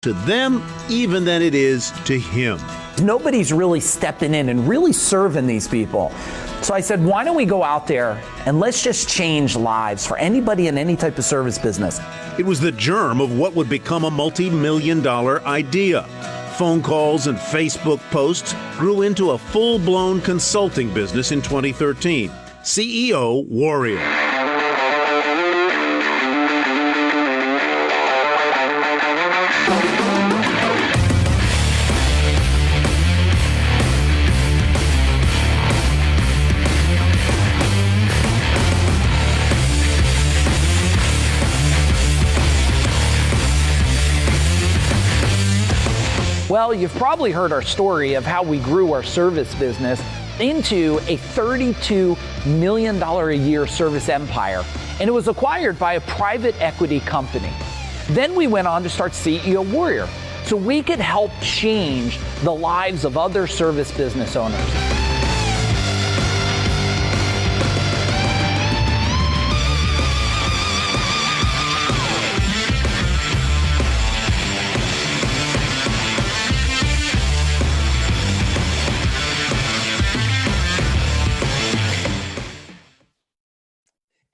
to them even than it is to him. Nobody's really stepping in and really serving these people. So I said, why don't we go out there and let's just change lives for anybody in any type of service business. It was the germ of what would become a multi-million-dollar idea. Phone calls and Facebook posts grew into a full-blown consulting business in 2013. CEO Warrior. Well, you've probably heard our story of how we grew our service business into a $32 million a year service empire, and it was acquired by a private equity company. Then we went on to start CEO Warrior, so we could help change the lives of other service business owners.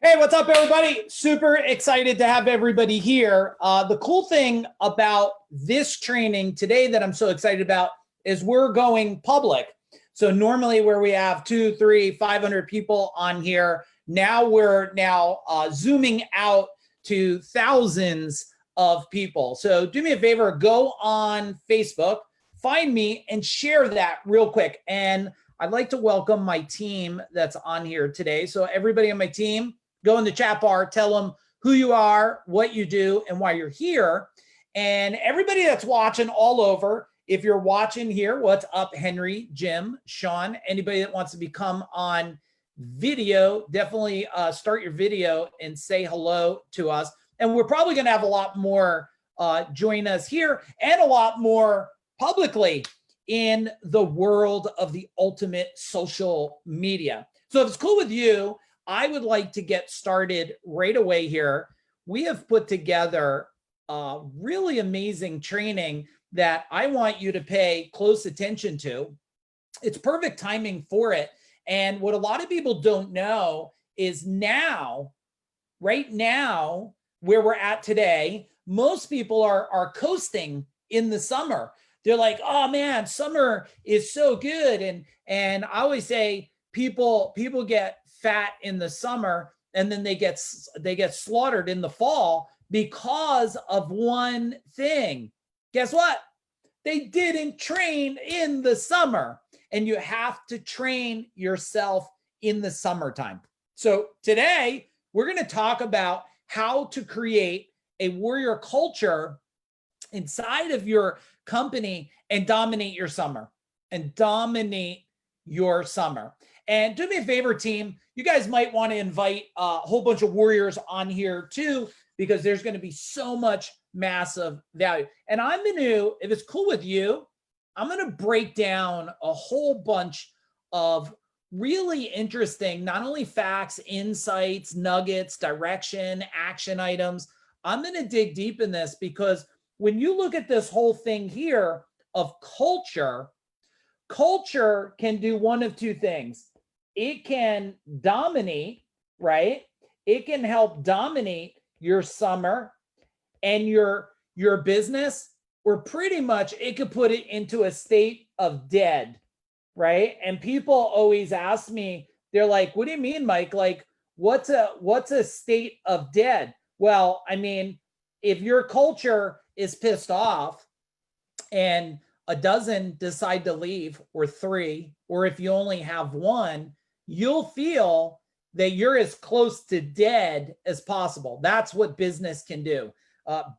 Hey, what's up, everybody? Super excited to have everybody here. The cool thing about this training today that I'm so excited about is we're going public. So normally where we have 200, 300, 500 people on here, now we're zooming out to thousands of people. So do me a favor, go on Facebook, find me and share that real quick. And I'd like to welcome my team that's on here today. So everybody on my team, go in the chat bar, tell them who you are, what you do, and why you're here. And everybody that's watching all over, if you're watching here, what's up, Henry, Jim, Sean, anybody that wants to become on video, definitely start your video and say hello to us. And we're probably gonna have a lot more join us here and a lot more publicly in the world of the ultimate social media. So if it's cool with you, I would like to get started right away here. We have put together a really amazing training that I want you to pay close attention to. It's perfect timing for it. And what a lot of people don't know is now, right now, where we're at today, most people are coasting in the summer. They're like, oh man, summer is so good. And I always say people get fat in the summer and then they get slaughtered in the fall because of one thing. Guess what? They didn't train in the summer, and you have to train yourself in the summertime. So today we're going to talk about how to create a warrior culture inside of your company and dominate your summer and dominate your summer. And do me a favor, team, you guys might want to invite a whole bunch of warriors on here too, because there's going to be so much massive value. And I'm going to, if it's cool with you, I'm going to break down a whole bunch of really interesting, not only facts, insights, nuggets, direction, action items. I'm going to dig deep in this because when you look at this whole thing here of culture, culture can do one of two things. It can dominate, right? It can help dominate your summer and your business, or pretty much it could put it into a state of dead, right? And people always ask me, they're like, what do you mean, Mike? Like, what's a state of dead? Well, I mean, if your culture is pissed off and a dozen decide to leave, or 3, or if you only have 1, you'll feel that you're as close to dead as possible. That's what business can do.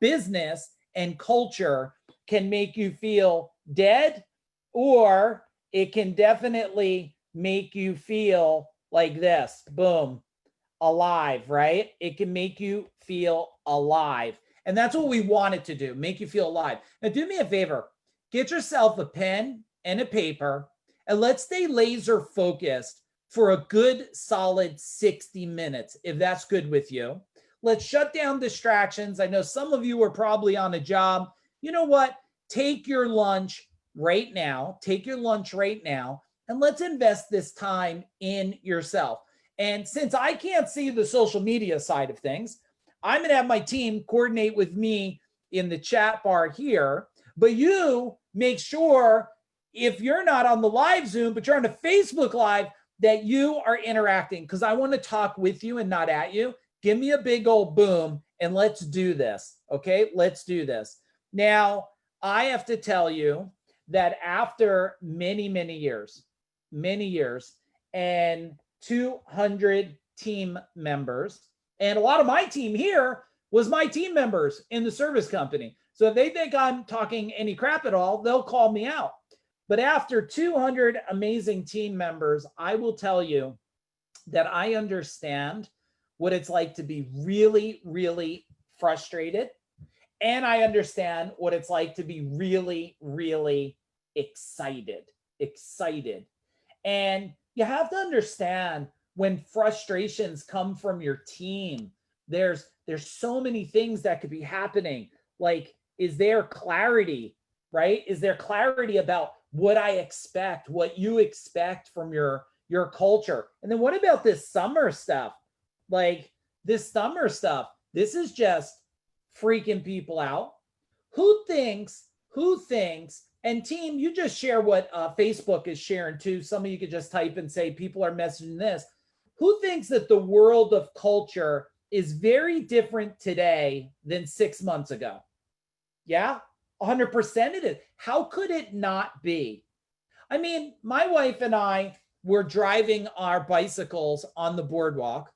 Business and culture can make you feel dead, or it can definitely make you feel like this, boom, alive, right? It can make you feel alive. And that's what we want it to do, make you feel alive. Now, do me a favor, get yourself a pen and a paper, and let's stay laser focused for a good solid 60 minutes, if that's good with you. Let's shut down distractions. I know some of you are probably on a job, you know what? Take your lunch right now. Take your lunch right now, and let's invest this time in yourself. And since I can't see the social media side of things, I'm going to have my team coordinate with me in the chat bar here. But you make sure if you're not on the live Zoom, but you're on the Facebook Live, that you are interacting, because I want to talk with you and not at you. Give me a big old boom and let's do this. Okay, let's do this. Now, I have to tell you that after many, many years, and 200 team members, and a lot of my team here was my team members in the service company. So if they think I'm talking any crap at all, they'll call me out. But after 200 amazing team members, I will tell you that I understand what it's like to be really, really frustrated. And I understand what it's like to be really, really excited. And you have to understand, when frustrations come from your team, there's so many things that could be happening. Like, is there clarity, right? Is there clarity about what I expect, what you expect from your culture? And then what about this summer stuff? Like, this summer stuff, this is just freaking people out. Who thinks, and team, you just share what Facebook is sharing too. Some of you could just type and say, people are messaging this. Who thinks that the world of culture is very different today than 6 months ago? Yeah, 100% it is. How could it not be? I mean, my wife and I were driving our bicycles on the boardwalk.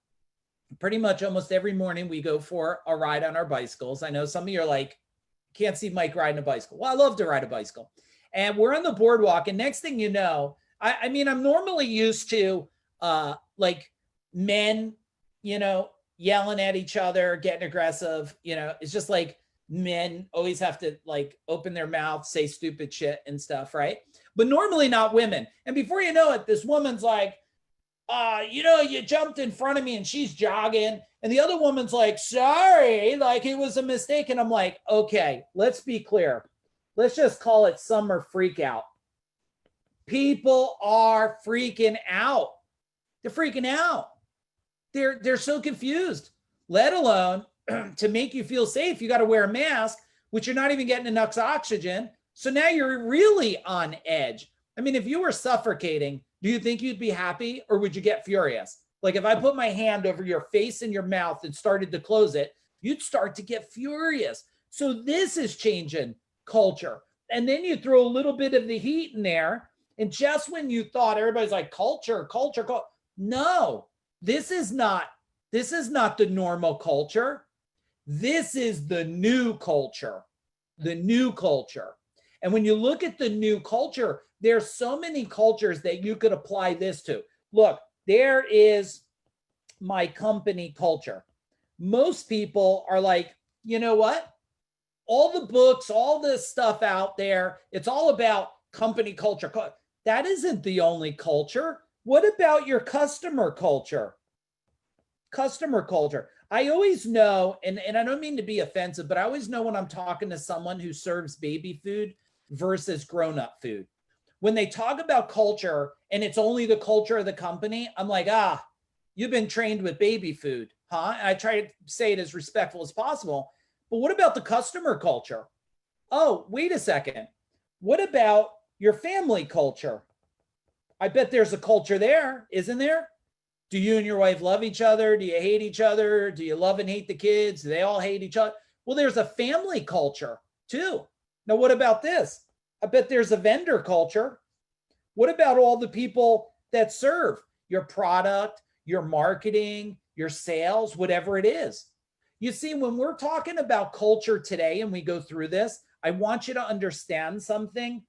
Pretty much almost every morning we go for a ride on our bicycles. I know some of you are like, can't see Mike riding a bicycle. Well, I love to ride a bicycle. And we're on the boardwalk, and next thing you know, I mean, I'm normally used to like men, yelling at each other, getting aggressive. It's just like men always have to like open their mouth, say stupid shit and stuff, right? But normally not women. And before you know it, this woman's like, you jumped in front of me, and she's jogging. And the other woman's like, sorry, like it was a mistake. And I'm like, okay, let's be clear. Let's just call it summer freak out. People are freaking out. They're freaking out. They're so confused, let alone to make you feel safe. You got to wear a mask, which you're not even getting enough oxygen. So now you're really on edge. I mean, if you were suffocating, do you think you'd be happy, or would you get furious? Like if I put my hand over your face and your mouth and started to close it, you'd start to get furious. So this is changing culture. And then you throw a little bit of the heat in there. And just when you thought everybody's like culture. No, this is not the normal culture. This is the new culture. And when you look at the new culture, there's so many cultures that you could apply this to. Look, there is my company culture. Most people are like, you know what? All the books, all this stuff out there, it's all about company culture. That isn't the only culture. What about your customer culture? I always know, and I don't mean to be offensive, but I always know when I'm talking to someone who serves baby food versus grown-up food. When they talk about culture and it's only the culture of the company, I'm like, you've been trained with baby food, huh? And I try to say it as respectful as possible. But what about the customer culture? Oh, wait a second. What about your family culture? I bet there's a culture there, isn't there? Do you and your wife love each other? Do you hate each other? Do you love and hate the kids? Do they all hate each other? Well, there's a family culture too. Now, what about this? I bet there's a vendor culture. What about all the people that serve your product, your marketing, your sales, whatever it is? You see, when we're talking about culture today and we go through this, I want you to understand something,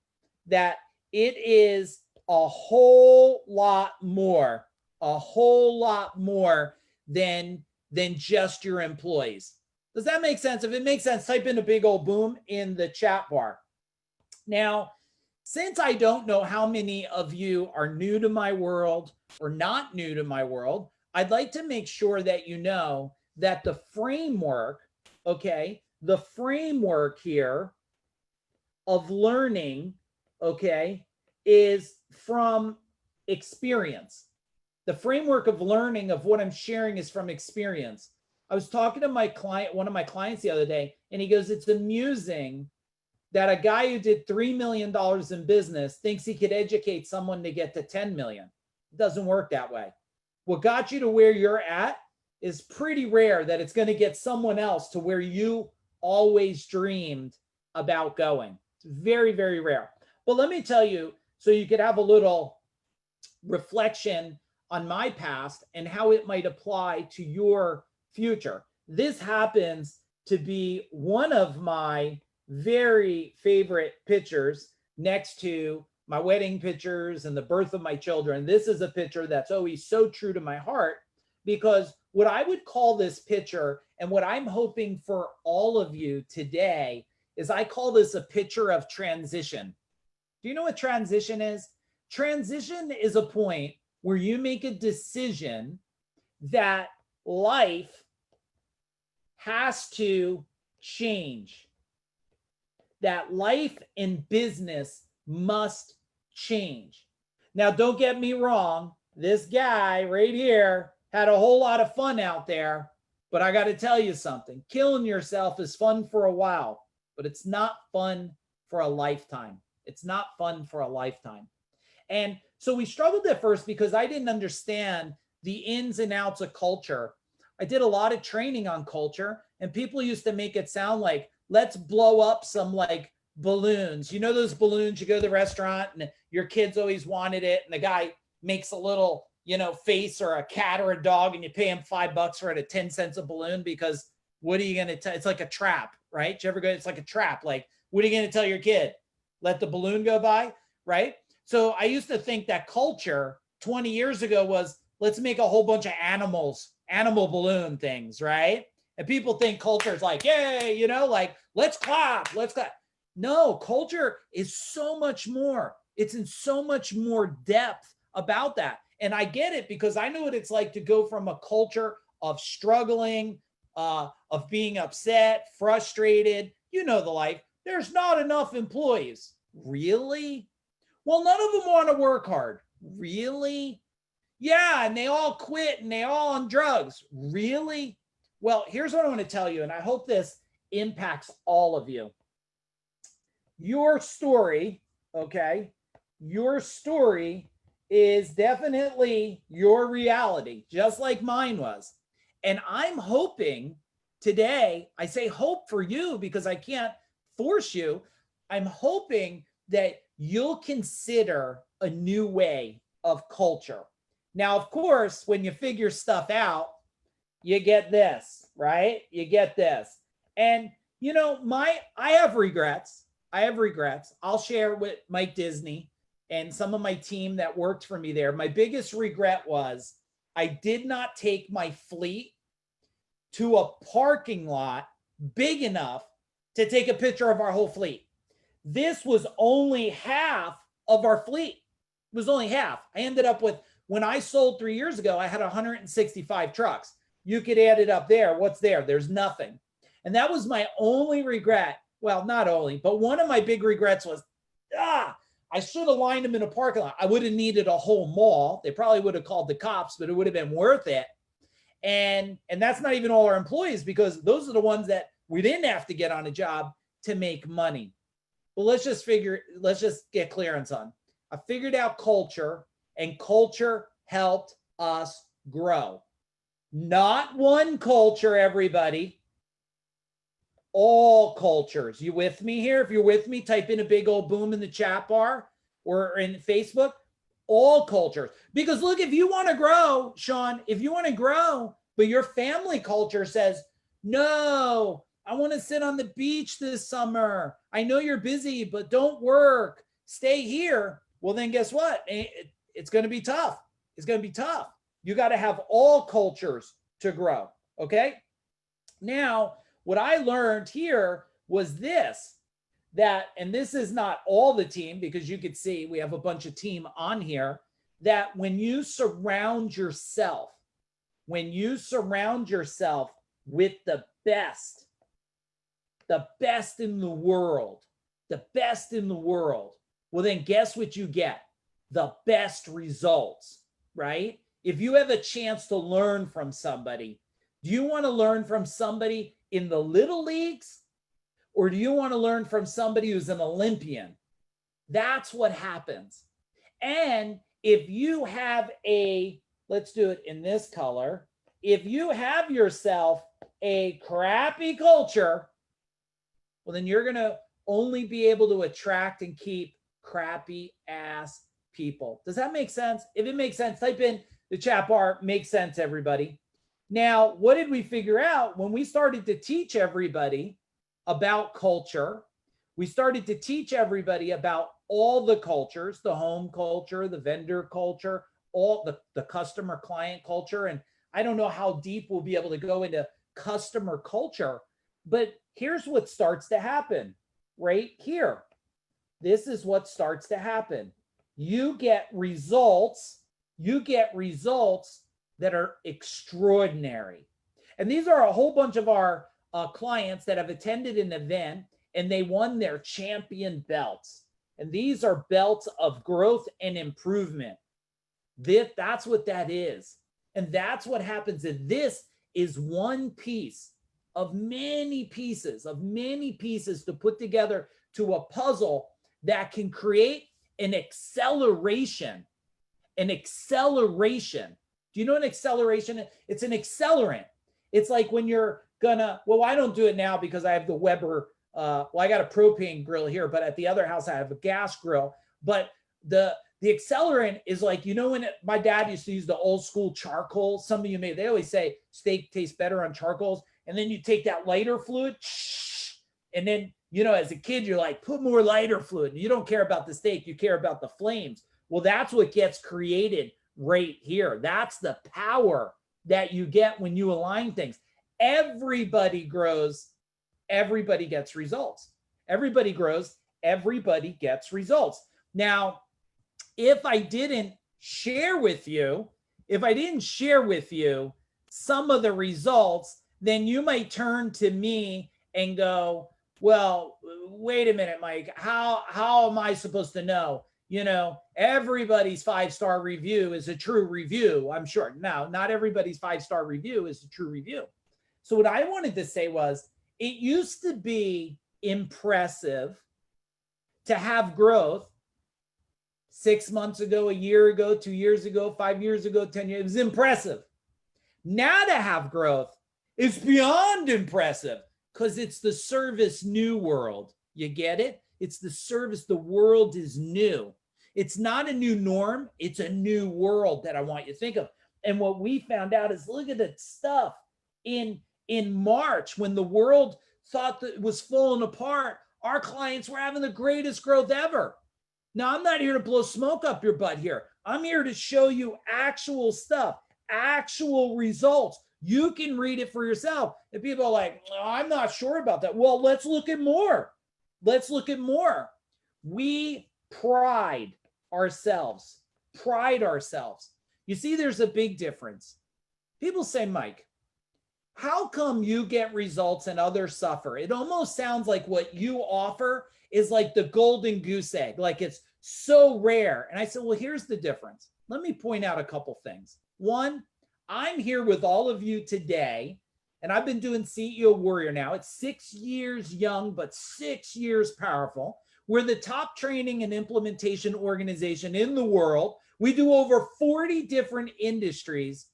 that it is a whole lot more than just your employees. Does that make sense? If it makes sense, type in a big old boom in the chat bar. Now, since I don't know how many of you are new to my world or not new to my world, I'd like to make sure that you know that the framework, okay, the framework here of learning, okay, is from experience. The framework of learning of what I'm sharing is from experience. I was talking to my client, one of my clients the other day, and he goes, it's amusing that a guy who did $3 million in business thinks he could educate someone to get to 10 million. It doesn't work that way. What got you to where you're at is pretty rare that it's going to get someone else to where you always dreamed about going. It's very, very rare. But let me tell you, so you could have a little reflection on my past and how it might apply to your future. This happens to be one of my very favorite pictures next to my wedding pictures and the birth of my children. This is a picture that's always so true to my heart, because what I would call this picture and what I'm hoping for all of you today is I call this a picture of transition. Do you know what transition is? Transition is a point where you make a decision that life has to change, that life and business must change. Now, don't get me wrong. This guy right here had a whole lot of fun out there, but I got to tell you something. Killing yourself is fun for a while, but it's not fun for a lifetime. It's not fun for a lifetime. And so we struggled at first because I didn't understand the ins and outs of culture. I did a lot of training on culture, and people used to make it sound like, let's blow up some like balloons. You know those balloons, you go to the restaurant and your kids always wanted it, and the guy makes a little, face or a cat or a dog, and you pay him $5 for it at 10 cents a balloon, because what are you going to tell? It's like a trap, right? Did you ever go? It's like a trap. Like, what are you going to tell your kid? Let the balloon go by, right? So I used to think that culture 20 years ago was, let's make a whole bunch of animal balloon things, right? And people think culture is like, yay, like, let's clap. No, culture is so much more. It's in so much more depth about that. And I get it, because I know what it's like to go from a culture of struggling, of being upset, frustrated, the life. There's not enough employees. Really? Well, none of them want to work hard. Really? Yeah, and they all quit and they all on drugs. Really? Well, here's what I want to tell you, and I hope this impacts all of you. Your story, okay? Your story is definitely your reality, just like mine was. And I'm hoping today, I say hope for you because I can't force you. I'm hoping that you'll consider a new way of culture. Now, of course, when you figure stuff out, you get this, right? You get this. And, I have regrets. I'll share with Mike Disney and some of my team that worked for me there. My biggest regret was I did not take my fleet to a parking lot big enough to take a picture of our whole fleet. This was only half of our fleet. It was only half. I ended up with, when I sold 3 years ago, I had 165 trucks. You could add it up there. What's there? There's nothing. And that was my only regret. Well, not only, but one of my big regrets was, I should have lined them in a parking lot. I would have needed a whole mall. They probably would have called the cops, but it would have been worth it. And that's not even all our employees, because those are the ones that we didn't have to get on a job to make money. But let's just get clearance on. I figured out culture, and culture helped us grow. Not one culture, everybody. All cultures. You with me here? If you're with me, type in a big old boom in the chat bar or in Facebook. All cultures. Because look, if you want to grow, Sean, but your family culture says, no, I want to sit on the beach this summer. I know you're busy, but don't work. Stay here. Well, then guess what? It's going to be tough. It's going to be tough. You got to have all cultures to grow. Okay. Now, what I learned here was this, and this is not all the team, because you could see we have a bunch of team on here, that when you surround yourself with the best in the world, the best in the world, well, then guess what you get? The best results, right? If you have a chance to learn from somebody, do you want to learn from somebody in the little leagues, or do you want to learn from somebody who's an Olympian? That's what happens. And if you have let's do it in this color. If you have yourself a crappy culture, well, then you're going to only be able to attract and keep crappy ass people. Does that make sense? If it makes sense, type in the chat bar, makes sense, everybody. Now, what did we figure out when we started to teach everybody about culture? We started to teach everybody about all the cultures, the home culture, the vendor culture, all the customer client culture. And I don't know how deep we'll be able to go into customer culture, but here's what starts to happen right here. This is what starts to happen. You get results that are extraordinary. And these are a whole bunch of our clients that have attended an event and they won their champion belts. And these are belts of growth and improvement. That's what that is. And that's what happens. And this is one piece of many pieces to put together to a puzzle that can create an acceleration. An acceleration. Do you know an acceleration? It's an accelerant. It's like when you're gonna, well, I don't do it now because I have the Weber, I got a propane grill here, but at the other house I have a gas grill. But the accelerant is like, you know, when my dad used to use the old school charcoal, some of you they always say steak tastes better on charcoals. And then you take that lighter fluid, and then, you know, as a kid, you're like, put more lighter fluid. You don't care about the steak, you care about the flames. Well, that's what gets created right here. That's the power that you get when you align things. Everybody grows, everybody gets results. Everybody grows, everybody gets results. Now, if I didn't share with you some of the results, then you might turn to me and go, well, wait a minute, Mike, how am I supposed to know? You know, everybody's 5-star review is a true review. I'm sure. No, not everybody's 5-star review is a true review. So what I wanted to say was, it used to be impressive to have growth 6 months ago, a year ago, 2 years ago, 5 years ago, 10 years. It was impressive. Now to have growth is beyond impressive because it's the service new world. You get it? It's the service. The world is new. It's not a new norm. It's a new world that I want you to think of. And what we found out is, look at that stuff in March when the world thought that it was falling apart. Our clients were having the greatest growth ever. Now, I'm not here to blow smoke up your butt here. I'm here to show you actual stuff, actual results. You can read it for yourself. And people are like, oh, I'm not sure about that. Well, let's look at more. Let's look at more. We pride ourselves. You see, there's a big difference. People say, Mike, how come you get results and others suffer? It almost sounds like what you offer is like the golden goose egg, like it's so rare. And I said, well, here's the difference. Let me point out a couple things. One, I'm here with all of you today, and I've been doing CEO Warrior now. It's 6 years young, but 6 years powerful. We're the top training and implementation organization in the world. We do over 40 different industries,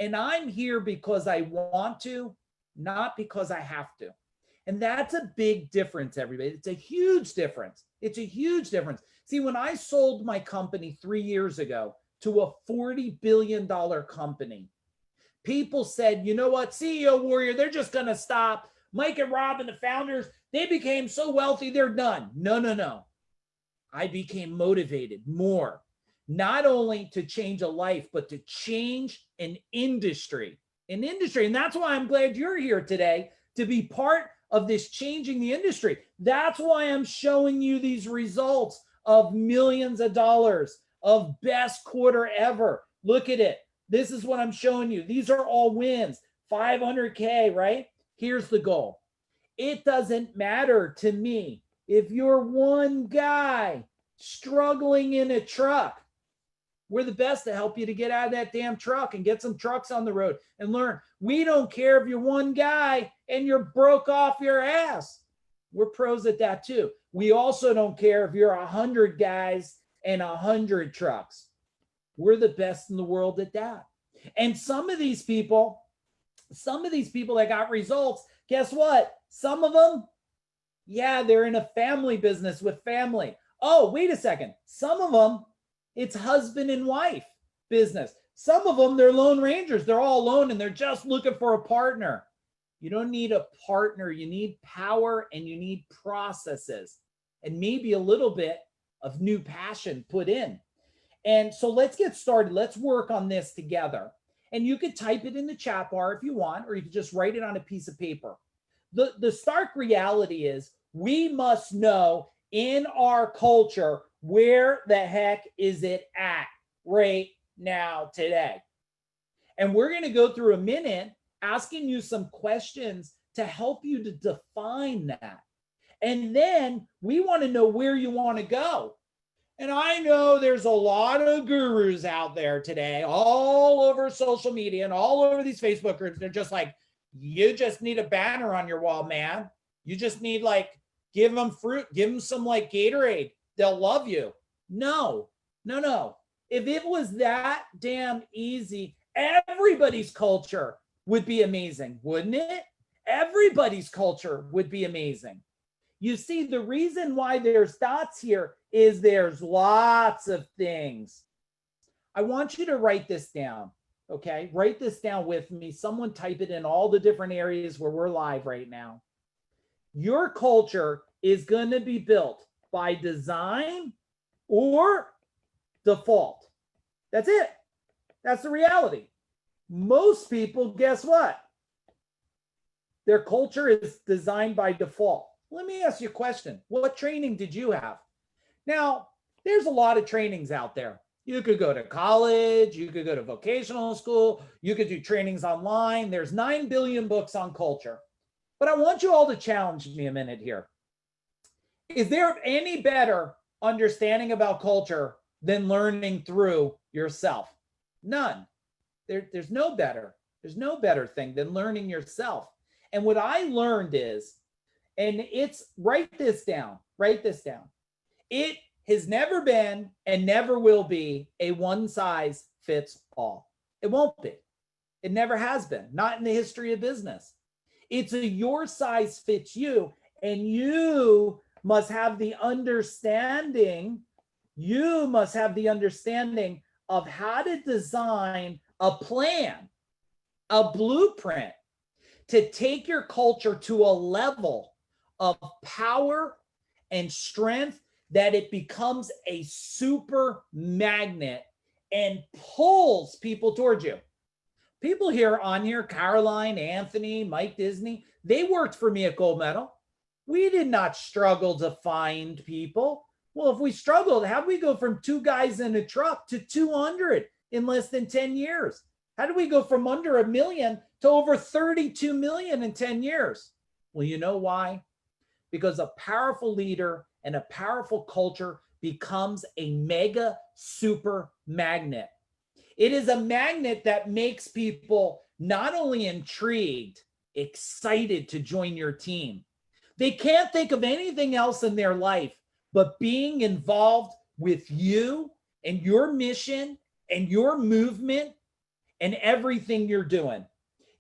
and I'm here because I want to, not because I have to. And that's a big difference, everybody. It's a huge difference. It's a huge difference. See, when I sold my company 3 years ago to a $40 billion company, people said, you know what, CEO Warrior, they're just going to stop. Mike and Rob and the founders, they became so wealthy, they're done. No. I became motivated more, not only to change a life, but to change an industry. And that's why I'm glad you're here today to be part of this changing the industry. That's why I'm showing you these results of millions of dollars, of best quarter ever. Look at it. This is what I'm showing you. These are all wins, 500K, right? Here's the goal. It doesn't matter to me if you're one guy struggling in a truck, we're the best to help you to get out of that damn truck and get some trucks on the road and learn. We don't care if you're one guy and you're broke off your ass. We're pros at that too. We also don't care if you're 100 guys and 100 trucks. We're the best in the world at that. And some of these people that got results, guess what? Some of them, yeah, they're in a family business with family. Oh, wait a second. Some of them, it's husband and wife business. Some of them, they're lone rangers. They're all alone and they're just looking for a partner. You don't need a partner. You need power and you need processes and maybe a little bit of new passion put in. And so let's get started. Let's work on this together. And you could type it in the chat bar if you want, or you could just write it on a piece of paper. The stark reality is we must know in our culture, where the heck is it at right now today? And we're going to go through a minute asking you some questions to help you to define that. And then we want to know where you want to go. And I know there's a lot of gurus out there today, all over social media and all over these Facebook groups. They're just like, you just need a banner on your wall, man. You just need give them fruit, give them some Gatorade. They'll love you. No. If it was that damn easy, everybody's culture would be amazing, wouldn't it? Everybody's culture would be amazing. You see, the reason why there's dots here is there's lots of things. I want you to write this down, okay? Write this down with me. Someone type it in all the different areas where we're live right now. Your culture is going to be built by design or default. That's it. That's the reality. Most people, guess what? Their culture is designed by default. Let me ask you a question. What training did you have? Now, there's a lot of trainings out there. You could go to college, you could go to vocational school, you could do trainings online. There's 9 billion books on culture. But I want you all to challenge me a minute here. Is there any better understanding about culture than learning through yourself? None. There's no better. There's no better thing than learning yourself. And what I learned is, and it's, write this down. It has never been and never will be a one size fits all. It won't be. It never has been, not in the history of business. It's a your size fits you, and you must have the understanding. You must have the understanding of how to design a plan, a blueprint to take your culture to a level of power and strength that it becomes a super magnet and pulls people towards you. People here on here, Caroline, Anthony, Mike Disney, they worked for me at Gold Medal. We did not struggle to find people. Well, if we struggled, how did we go from 2 guys in a truck to 200 in less than 10 years? How did we go from under 1 million to over 32 million in 10 years? Well, you know why? Because a powerful leader and a powerful culture becomes a mega super magnet. It is a magnet that makes people not only intrigued, excited to join your team. They can't think of anything else in their life but being involved with you and your mission and your movement and everything you're doing.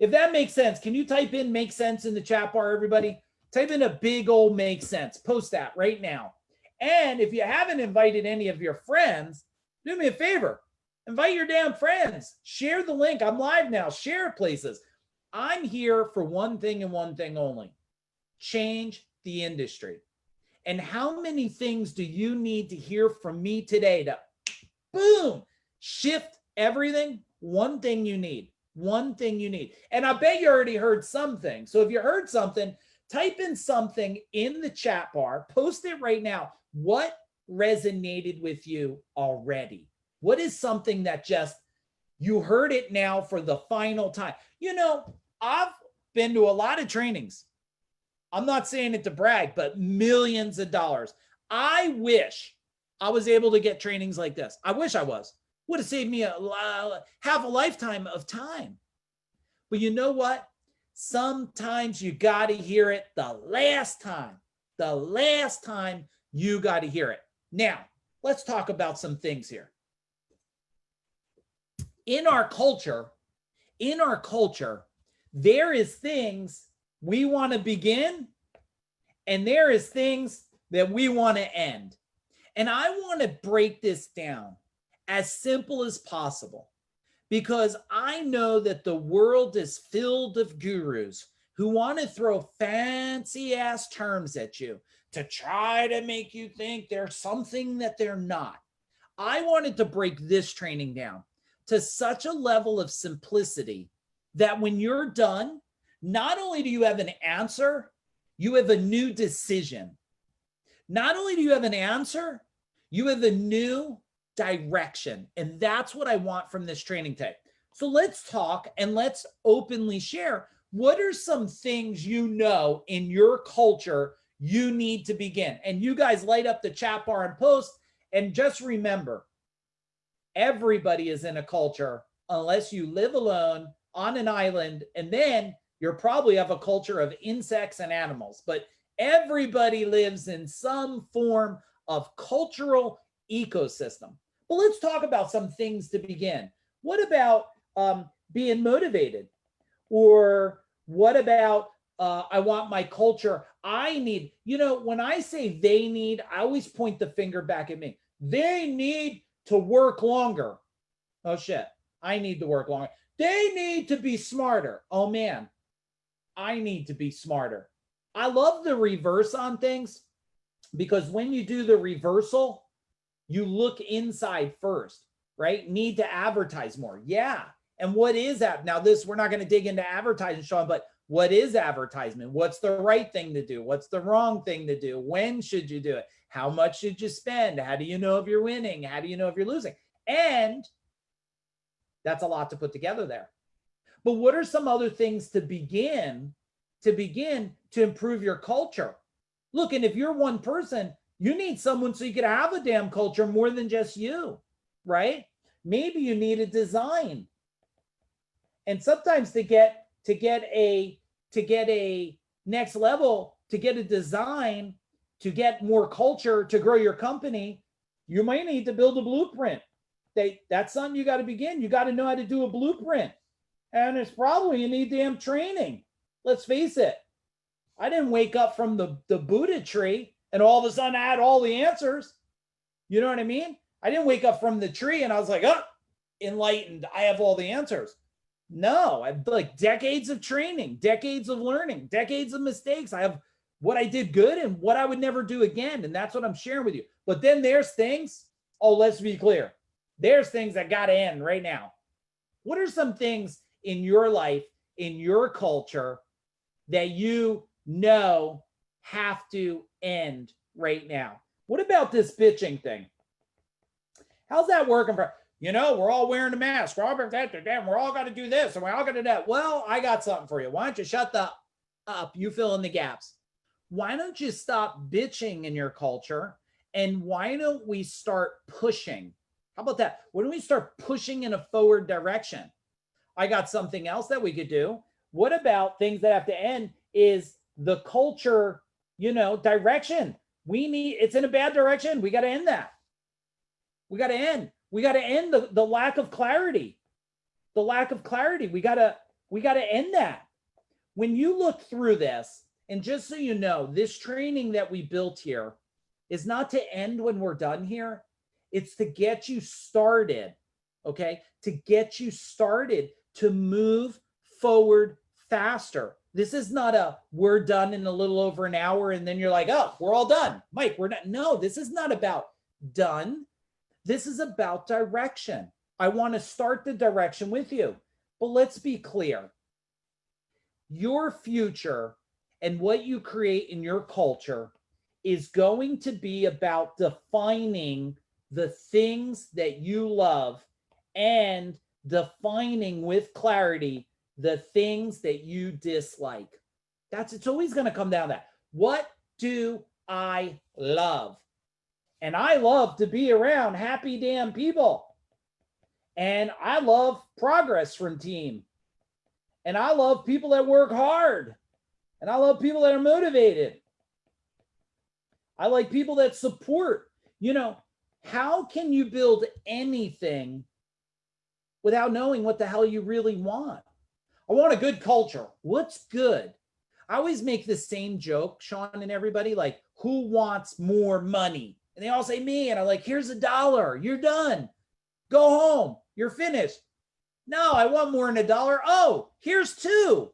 If that makes sense, can you type in "make sense" in the chat bar, everybody? Type in a big old "make sense." Post that right now. And if you haven't invited any of your friends, do me a favor. Invite your damn friends. Share the link. I'm live now. Share it places. I'm here for one thing and one thing only. Change the industry. And how many things do you need to hear from me today to, boom, shift everything? One thing you need. One thing you need. And I bet you already heard something. So if you heard something, type in something in the chat bar. Post it right now. What resonated with you already? What is something that just, you heard it now for the final time? You know, I've been to a lot of trainings. I'm not saying it to brag, but millions of dollars. I wish I was able to get trainings like this. I wish I was. Would have saved me half a lifetime of time. But you know what? Sometimes you got to hear it the last time. The last time you got to hear it. Now, let's talk about some things here. In our culture, there is things we want to begin, and there is things that we want to end. And I want to break this down as simple as possible, because I know that the world is filled of gurus who want to throw fancy ass terms at you to try to make you think they're something that they're not. I wanted to break this training down to such a level of simplicity that when you're done, not only do you have an answer, you have a new decision. Not only do you have an answer, you have a new direction. And that's what I want from this training tape. So let's talk and let's openly share. What are some things you know in your culture you need to begin? And you guys light up the chat bar and post. And just remember, everybody is in a culture unless you live alone on an island, and then you're probably have a culture of insects and animals. But everybody lives in some form of cultural ecosystem. But let's talk about some things to begin. What about being motivated? Or what about I want my culture, I need, when I say they need, I always point the finger back at me. They need to work longer. Oh shit, I need to work longer. They need to be smarter. Oh man, I need to be smarter. I love the reverse on things, because when you do the reversal, you look inside first, right? Need to advertise more. Yeah. And what is that? Now this, we're not going to dig into advertising, Sean, but what is advertisement? What's the right thing to do? What's the wrong thing to do? When should you do it? How much should you spend? How do you know if you're winning? How do you know if you're losing? And that's a lot to put together there. But what are some other things to begin to improve your culture? Look, and if you're one person, you need someone so you could have a damn culture more than just you, right? Maybe you need a design. And sometimes to get a next level, to get a design, to get more culture, to grow your company, you might need to build a blueprint. That's something you got to begin. You got to know how to do a blueprint. And it's probably you need damn training. Let's face it. I didn't wake up from the Buddha tree and all of a sudden I had all the answers. You know what I mean? I didn't wake up from the tree and I was like, oh, enlightened. I have all the answers. No, I've like decades of training, decades of learning, decades of mistakes. I have what I did good and what I would never do again. And that's what I'm sharing with you. But then there's things, let's be clear. There's things that got to end right now. What are some things in your life, in your culture, that you know have to end right now? What about this bitching thing? How's that working for, we're all wearing a mask. We're all got to do this and we're all got to do that. Well, I got something for you. Why don't you shut up? You fill in the gaps. Why don't you stop bitching in your culture? And why don't we start pushing? How about that? Why don't we start pushing in a forward direction? I got something else that we could do. What about things that have to end is the culture, direction. It's in a bad direction. We got to end that. We got to end the lack of clarity. The lack of clarity. We got to end that. When you look through this, and just so you know, this training that we built here is not to end when we're done here. It's to get you started, okay? To get you started to move forward faster. This is not we're done in a little over an hour and then you're like, oh, we're all done. Mike, we're not. No, this is not about done. This is about direction. I want to start the direction with you. But let's be clear. Your future and what you create in your culture is going to be about defining the things that you love and defining with clarity the things that you dislike. It's always going to come down to that. What do I love? And I love to be around happy damn people. And I love progress from team. And I love people that work hard. And I love people that are motivated. I like people that support. You know, how can you build anything without knowing what the hell you really want? I want a good culture. What's good? I always make the same joke, Sean and everybody, like, who wants more money? And they all say me. And I'm like, here's $1. You're done. Go home. You're finished. No, I want more than $1. Oh, here's 2.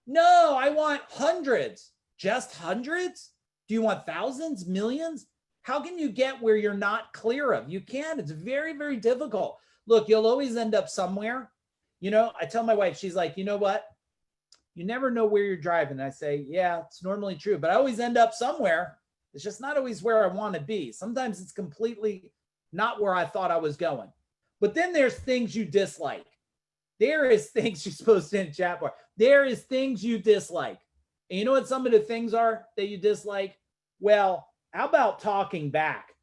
No, I want hundreds. Just hundreds? Do you want thousands, millions? How can you get where you're not clear of? You can't. It's very, very difficult. Look, you'll always end up somewhere. You know, I tell my wife, she's like, you know what? You never know where you're driving. And I say, yeah, it's normally true, but I always end up somewhere. It's just not always where I want to be. Sometimes it's completely not where I thought I was going. But then there's things you dislike. There is things you're supposed to in chat bar. There is things you dislike. And you know what some of the things are that you dislike? Well, how about talking back?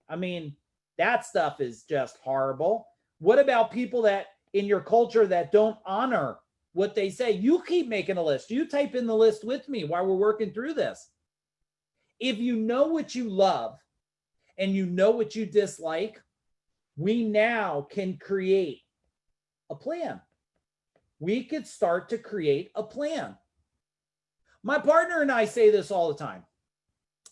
I mean, that stuff is just horrible. What about people that in your culture that don't honor what they say? You keep making a list. You type in the list with me while we're working through this. If you know what you love and you know what you dislike, we now can create a plan. We could start to create a plan. My partner and I say this all the time,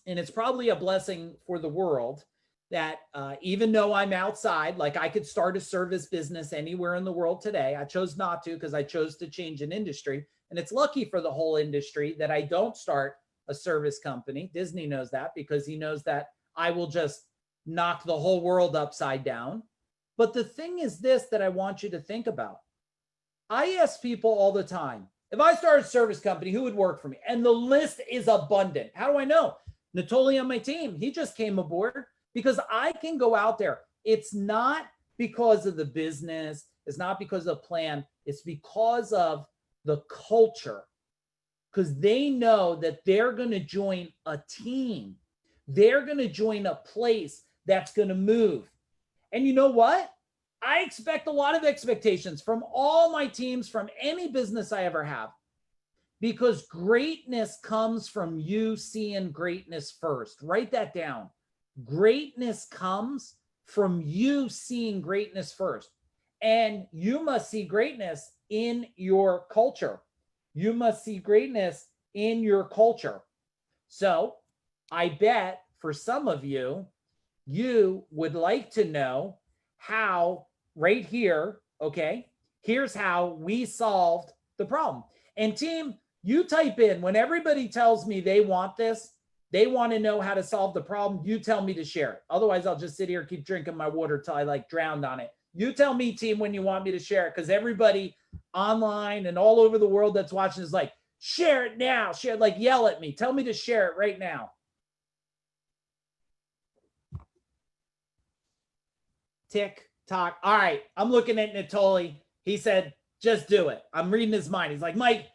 and it's probably a blessing for the world that even though I'm outside, like I could start a service business anywhere in the world today. I chose not to because I chose to change an industry. And it's lucky for the whole industry that I don't start a service company. Disney knows that because he knows that I will just knock the whole world upside down. But the thing is this that I want you to think about. I ask people all the time, if I started a service company, who would work for me? And the list is abundant. How do I know? Natoli on my team, he just came aboard because I can go out there. It's not because of the business. It's not because of the plan. It's because of the culture. Because they know that they're going to join a team. They're going to join a place that's going to move. And you know what? I expect a lot of expectations from all my teams, from any business I ever have, because greatness comes from you seeing greatness first. Write that down. Greatness comes from you seeing greatness first. And you must see greatness in your culture. You must see greatness in your culture. So I bet for some of you, you would like to know how right here, okay, here's how we solved the problem. And team, you type in, when everybody tells me they want this, they want to know how to solve the problem, you tell me to share it. Otherwise, I'll just sit here and keep drinking my water till I like drowned on it. You tell me, team, when you want me to share it, because everybody online and all over the world that's watching is like, share it now, share it, like yell at me. Tell me to share it right now. Tick tock. All right, I'm looking at Natoli. He said, just do it. I'm reading his mind. He's like, Mike,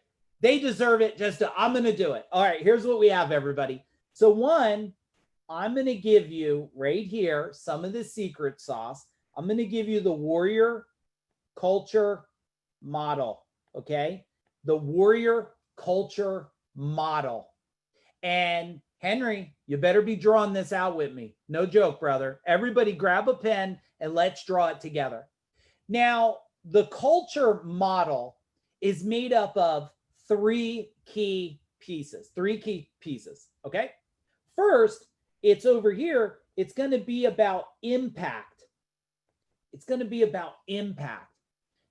they deserve it. I'm going to do it. All right, here's what we have, everybody. So one, I'm going to give you right here some of the secret sauce. I'm going to give you the warrior culture model, okay? The warrior culture model. And Henry, you better be drawing this out with me. No joke, brother. Everybody grab a pen and let's draw it together. Now, the culture model is made up of three key pieces, okay? First, it's over here. It's going to be about impact. It's going to be about impact.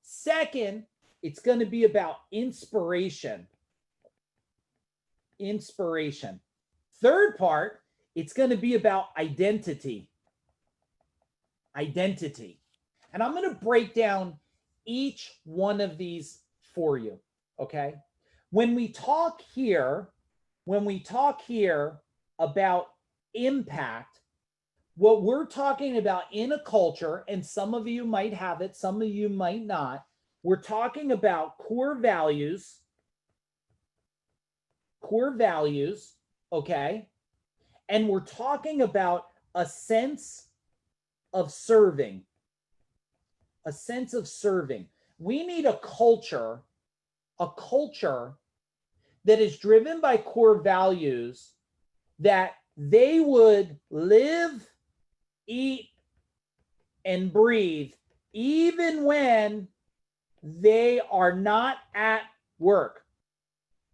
Second, it's going to be about inspiration. Inspiration. Third part, it's going to be about identity. Identity. And I'm going to break down each one of these for you, okay? When we talk here about impact, what we're talking about in a culture, and some of you might have it, some of you might not, we're talking about core values, core values, okay? And we're talking about a sense of serving. A sense of serving. We need a culture that is driven by core values that they would live, eat, and breathe, even when they are not at work.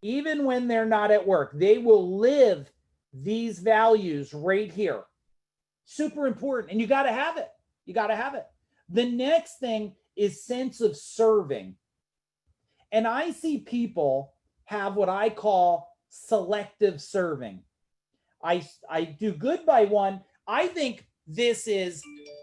Even when they're not at work, they will live these values right here. Super important. And you got to have it. You got to have it. The next thing is sense of serving. And I see people have what I call selective serving. I do good by one. I think this is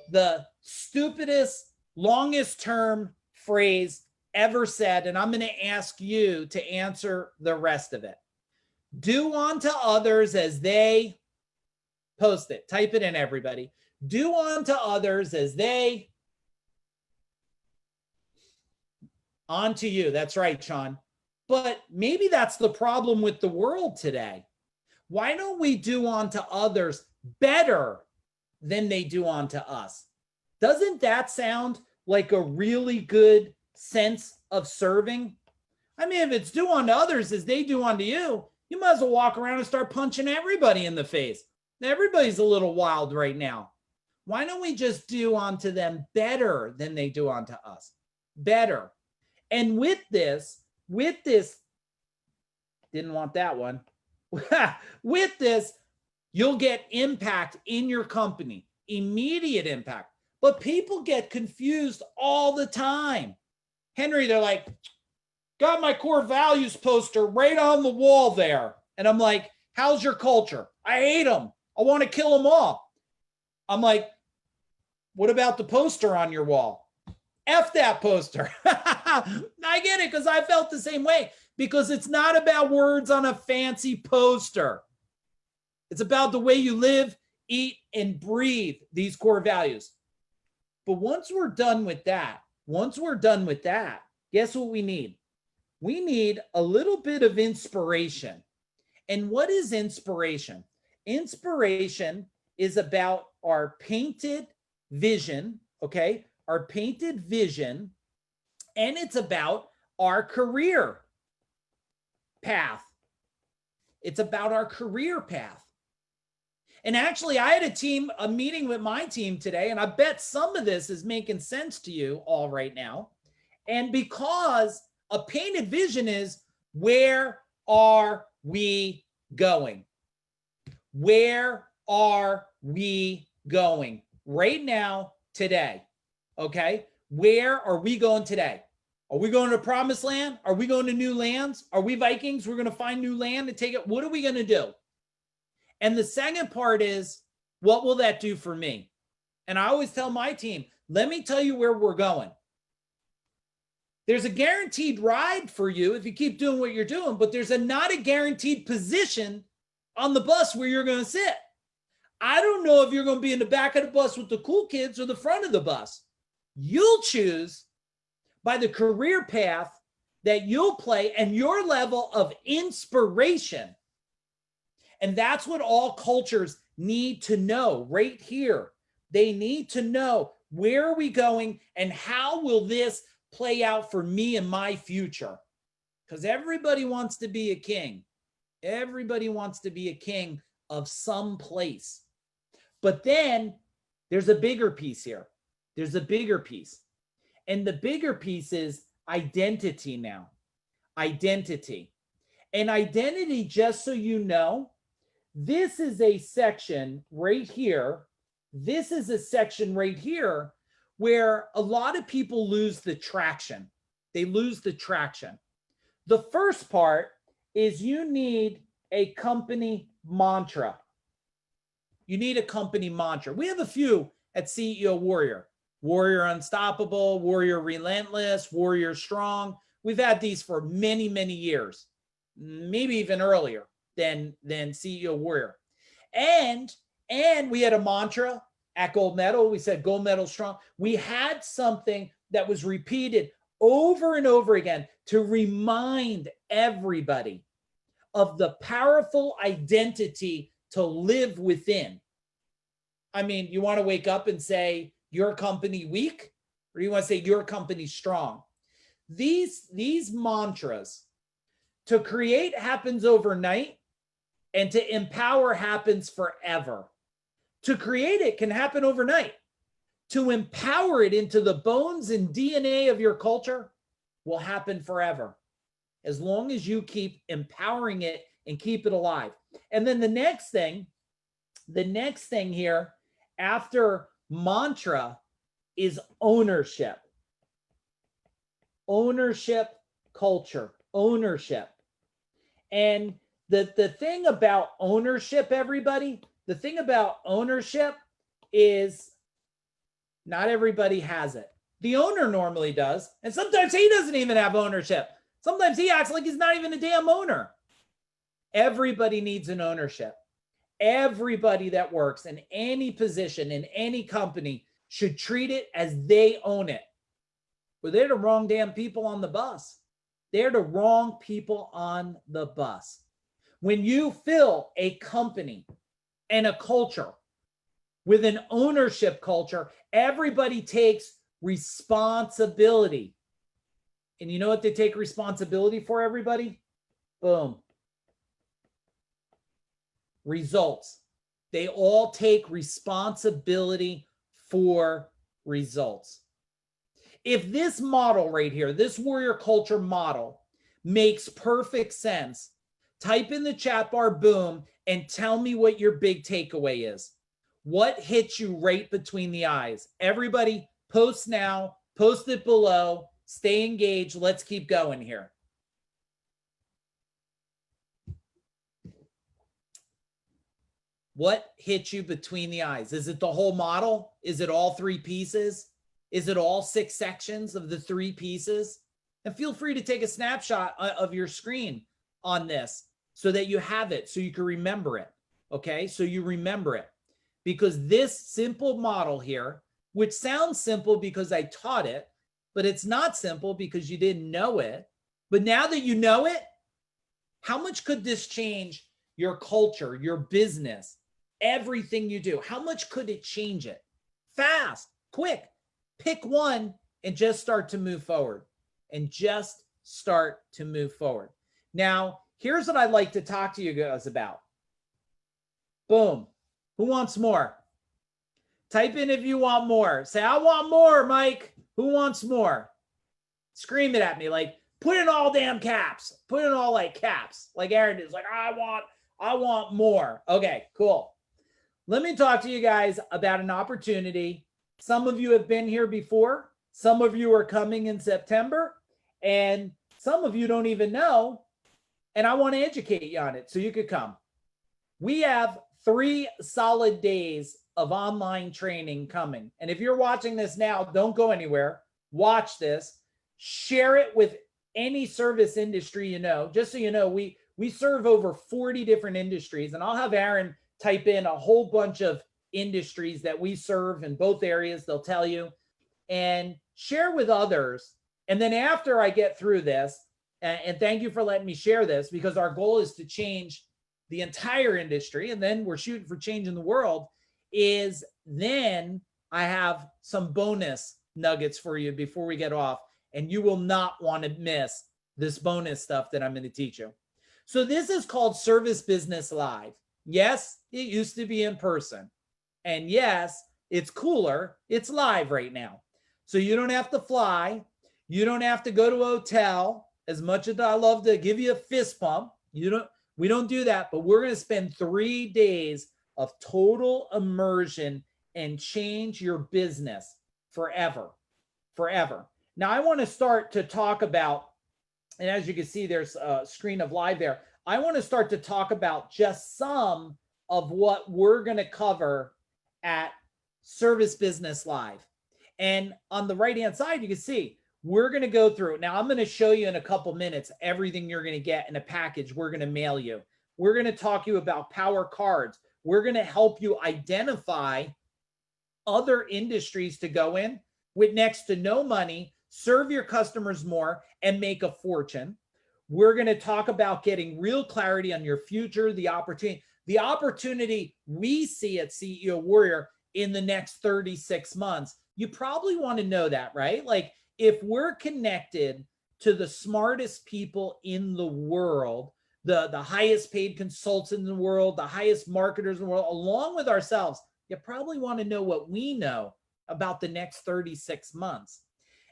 the stupidest, longest term phrase ever said. And I'm going to ask you to answer the rest of it. Do unto others as they, post it, type it in, everybody. Do unto others as they, onto you. That's right, Sean. But maybe that's the problem with the world today. Why don't we do unto others better than they do unto us? Doesn't that sound like a really good sense of serving? I mean, if it's do unto others as they do unto you, you might as well walk around and start punching everybody in the face. Everybody's a little wild right now. Why don't we just do unto them better than they do unto us? Better. And with this, didn't want that one. With this, you'll get impact in your company, immediate impact. But people get confused all the time. Henry, they're like, got my core values poster right on the wall there. And I'm like, how's your culture? I hate them. I want to kill them all. I'm like, what about the poster on your wall? F that poster. I get it, because I felt the same way, because it's not about words on a fancy poster. It's about the way you live, eat, and breathe these core values. But once we're done with that, guess what we need? We need a little bit of inspiration. And what is inspiration? Inspiration is about our painted vision, okay? Our painted vision, and it's about our career path. It's about our career path. And actually, I had a meeting with my team today, and I bet some of this is making sense to you all right now. And because a painted vision is, where are we going? Where are we going right now, today? Okay, where are we going today? Are we going to promised land? Are we going to new lands? Are we Vikings? We're going to find new land and take it. What are we going to do? And the second part is, what will that do for me? And I always tell my team, let me tell you where we're going. There's a guaranteed ride for you if you keep doing what you're doing, but there's not a guaranteed position on the bus where you're going to sit. I don't know if you're going to be in the back of the bus with the cool kids or the front of the bus. You'll choose by the career path that you'll play and your level of inspiration. And that's what all cultures need to know right here. They need to know, where are we going and how will this play out for me and my future? Because everybody wants to be a king. Everybody wants to be a king of some place. But then there's a bigger piece here. There's a bigger piece. And the bigger piece is identity now. Identity. And identity, just so you know, this is a section right here. This is a section right here where a lot of people lose the traction. They lose the traction. The first part is you need a company mantra. You need a company mantra. We have a few at CEO Warrior. Warrior Unstoppable, Warrior Relentless, Warrior Strong. We've had these for many, many years, maybe even earlier than CEO Warrior. And we had a mantra at Gold Medal. We said Gold Medal Strong. We had something that was repeated over and over again to remind everybody of the powerful identity to live within. I mean, you want to wake up and say your company weak, or you want to say your company strong? These mantras, to create happens overnight, and to empower happens forever. To create it can happen overnight. To empower it into the bones and DNA of your culture will happen forever, as long as you keep empowering it and keep it alive. And then the next thing here after mantra is ownership. Ownership culture, ownership. And the thing about ownership, everybody, the thing about ownership is not everybody has it. The owner normally does. And sometimes he doesn't even have ownership. Sometimes he acts like he's not even a damn owner. Everybody needs an ownership. Everybody that works in any position, in any company, should treat it as they own it. Well, they're the wrong damn people on the bus. They're the wrong people on the bus. When you fill a company and a culture with an ownership culture, everybody takes responsibility. And you know what they take responsibility for, everybody? Boom. Results. They all take responsibility for results. If this model right here, this warrior culture model, makes perfect sense, type in the chat bar, boom, and tell me what your big takeaway is. What hits you right between the eyes? Everybody, post now, post it below, stay engaged. Let's keep going here. What hits you between the eyes? Is it the whole model? Is it all three pieces? Is it all 6 sections of the 3 pieces? And feel free to take a snapshot of your screen on this so that you have it, so you can remember it. Okay, so you remember it. Because this simple model here, which sounds simple because I taught it, but it's not simple because you didn't know it. But now that you know it, how much could this change your culture, your business, everything you do? How much could it change it? Fast, quick. Pick one and just start to move forward. And just start to move forward. Now, here's what I'd like to talk to you guys about. Boom. Who wants more? Type in if you want more. Say, I want more, Mike. Who wants more? Scream it at me. Like, put in all damn caps. Put in all like caps. Like Aaron is like, I want more. Okay, cool. Let me talk to you guys about an opportunity. Some of you have been here before. Some of you are coming in September. And some of you don't even know. And I want to educate you on it so you could come. We have 3 solid days of online training coming. And if you're watching this now, don't go anywhere. Watch this. Share it with any service industry you know. Just so you know, we serve over 40 different industries. And I'll have Aaron type in a whole bunch of industries that we serve in both areas. They'll tell you. And share with others. And then after I get through this, and thank you for letting me share this, because our goal is to change the entire industry, and then we're shooting for changing the world, is then I have some bonus nuggets for you before we get off, and you will not want to miss this bonus stuff that I'm going to teach you. So this is called Service Business Live. Yes, it used to be in person. And yes, it's cooler. It's live right now. So you don't have to fly. You don't have to go to a hotel. As much as I love to give you a fist pump, we don't do that, but we're going to spend 3 days of total immersion and change your business forever. Now I want to start to talk about, and as you can see, there's a screen of live there. I want to start to talk about just some of what we're going to cover at Service Business Live. And on the right-hand side, you can see we're going to go through. Now, I'm going to show you in a couple minutes everything you're going to get in a package we're going to mail you. We're going to talk to you about power cards. We're going to help you identify other industries to go in with next to no money, serve your customers more, and make a fortune. We're going to talk about getting real clarity on your future, the opportunity we see at CEO Warrior in the next 36 months. You probably want to know that, right? Like, if we're connected to the smartest people in the world, the highest paid consultants in the world, the highest marketers in the world, along with ourselves, you probably want to know what we know about the next 36 months.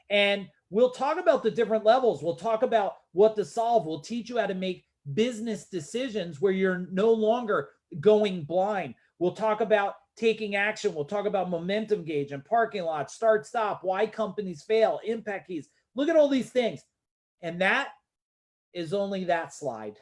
And we'll talk about the different levels. We'll talk about what to solve. We'll teach you how to make business decisions where you're no longer going blind. We'll talk about taking action. We'll talk about momentum gauge and parking lots, start, stop, why companies fail, impact keys. Look at all these things. And that is only that slide.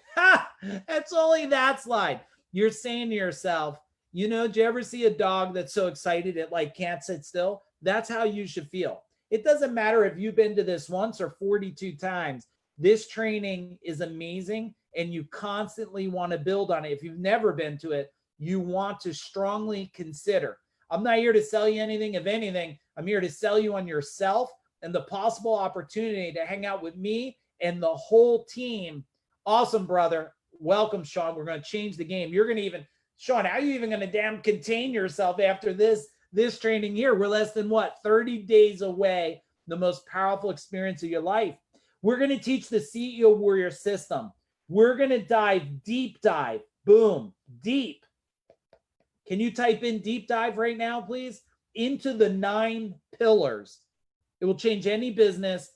That's only that slide. You're saying to yourself, you know, do you ever see a dog that's so excited it like can't sit still? That's how you should feel. It doesn't matter if you've been to this once or 42 times. This training is amazing and you constantly want to build on it. If you've never been to it, you want to strongly consider. I'm not here to sell you anything. If anything, I'm here to sell you on yourself and the possible opportunity to hang out with me and the whole team. Awesome, brother. Welcome, Sean. We're going to change the game. You're going to even, Sean, how are you even going to damn contain yourself after this training here? We're less than 30 days away, the most powerful experience of your life. We're going to teach the CEO Warrior system. We're going to deep dive, boom, deep. Can you type in deep dive right now, please? Into the 9 pillars. It will change any business,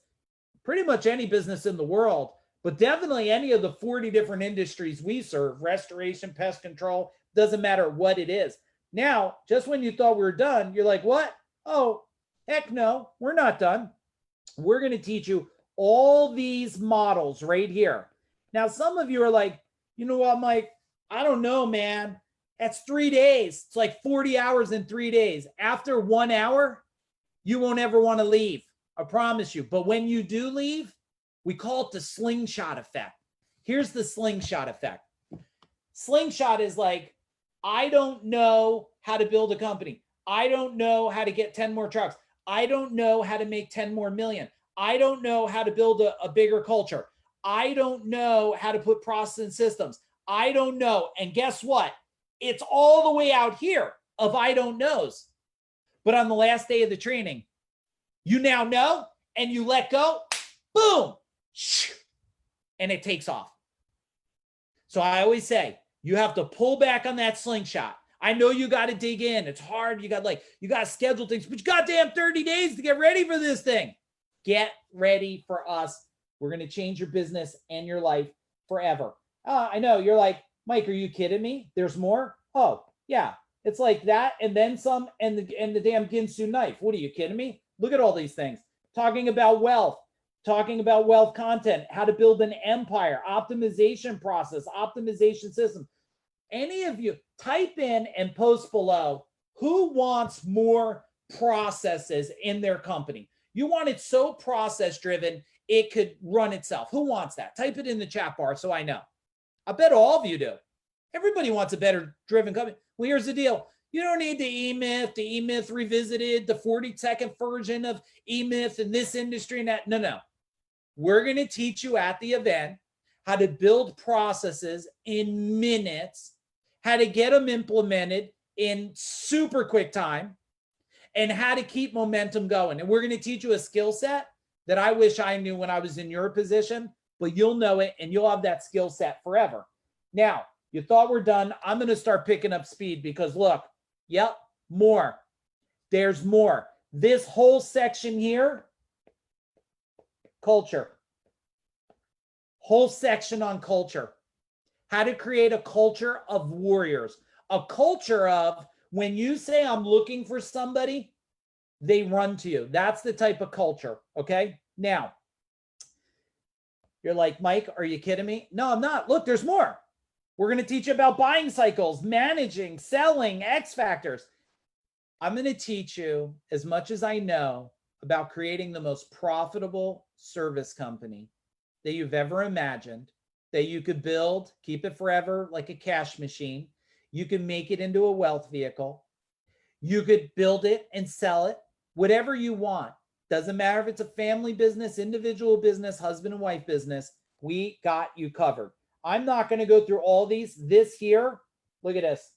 pretty much any business in the world, but definitely any of the 40 different industries we serve, restoration, pest control, doesn't matter what it is. Now, just when you thought we were done, you're like, what? Oh, heck no, we're not done. We're going to teach you all these models right here. Now, some of you are like, you know what, Mike? I don't know, man. That's 3 days. It's like 40 hours in 3 days. After 1 hour, you won't ever want to leave. I promise you. But when you do leave, we call it the slingshot effect. Here's the slingshot effect. Slingshot is like, I don't know how to build a company. I don't know how to get 10 more trucks. I don't know how to make 10 more million. I don't know how to build a bigger culture. I don't know how to put process and systems. I don't know. And guess what? It's all the way out here of I don't knows. But on the last day of the training, you now know and you let go, boom, and it takes off. So I always say, you have to pull back on that slingshot. I know you got to dig in. It's hard. You got to schedule things, but you goddamn 30 days to get ready for this thing. Get ready for us. We're going to change your business and your life forever. I know you're like, Mike, are you kidding me? There's more? Oh, yeah. It's like that and then some and the damn Ginsu knife. What are you kidding me? Look at all these things. Talking about wealth content, how to build an empire, optimization process, optimization system. Any of you type in and post below, who wants more processes in their company? You want it so process driven, it could run itself. Who wants that? Type it in the chat bar so I know. I bet all of you do. Everybody wants a better driven company. Well, here's the deal. You don't need the E-Myth Revisited, the 42nd version of E-Myth in this industry and that. No. We're going to teach you at the event how to build processes in minutes, how to get them implemented in super quick time, and how to keep momentum going. And we're going to teach you a skill set that I wish I knew when I was in your position, but you'll know it and you'll have that skill set forever. Now, you thought we're done. I'm going to start picking up speed because look, yep, more. There's more. This whole section here, culture. Whole section on culture. How to create a culture of warriors. A culture of when you say I'm looking for somebody, they run to you. That's the type of culture, okay? Now, you're like, Mike, are you kidding me? No, I'm not. Look, there's more. We're going to teach you about buying cycles, managing, selling, X factors. I'm going to teach you as much as I know about creating the most profitable service company that you've ever imagined, that you could build, keep it forever like a cash machine. You can make it into a wealth vehicle. You could build it and sell it, whatever you want. Doesn't matter if it's a family business, individual business, husband and wife business. We got you covered. I'm not going to go through all these. This here, look at this.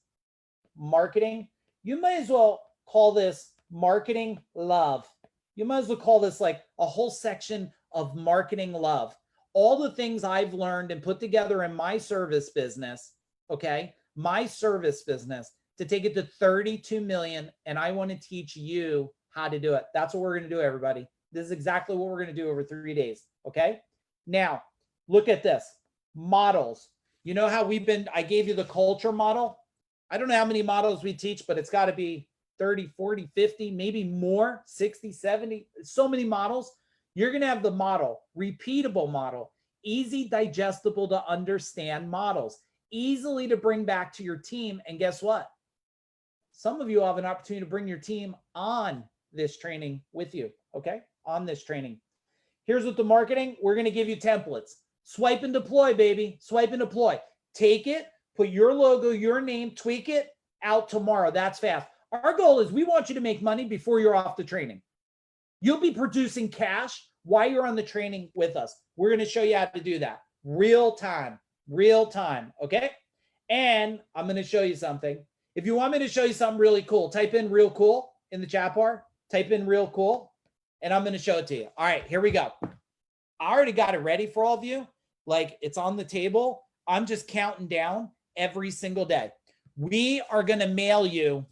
Marketing. You might as well call this marketing love. You might as well call this like a whole section of marketing love. All the things I've learned and put together in my service business, okay? My service business to take it to 32 million. And I want to teach you how to do it. That's what we're going to do, everybody. This is exactly what we're going to do over 3 days. Okay. Now look at this models. You know how I gave you the culture model. I don't know how many models we teach, but it's got to be 30, 40, 50, maybe more, 60, 70, so many models. You're going to have the model, repeatable model, easy, digestible to understand models, easily to bring back to your team. And guess what? Some of you have an opportunity to bring your team on this training with you. Okay. On this training. Here's what the marketing, we're going to give you templates. Swipe and deploy, baby. Swipe and deploy. Take it, put your logo, your name, tweak it out tomorrow. That's fast. Our goal is we want you to make money before you're off the training. You'll be producing cash while you're on the training with us. We're going to show you how to do that. Real time. Okay. And I'm going to show you something. If you want me to show you something really cool, type in real cool in the chat bar, type in real cool, and I'm going to show it to you. All right, here we go. I already got it ready for all of you. Like it's on the table. I'm just counting down every single day. We are going to mail you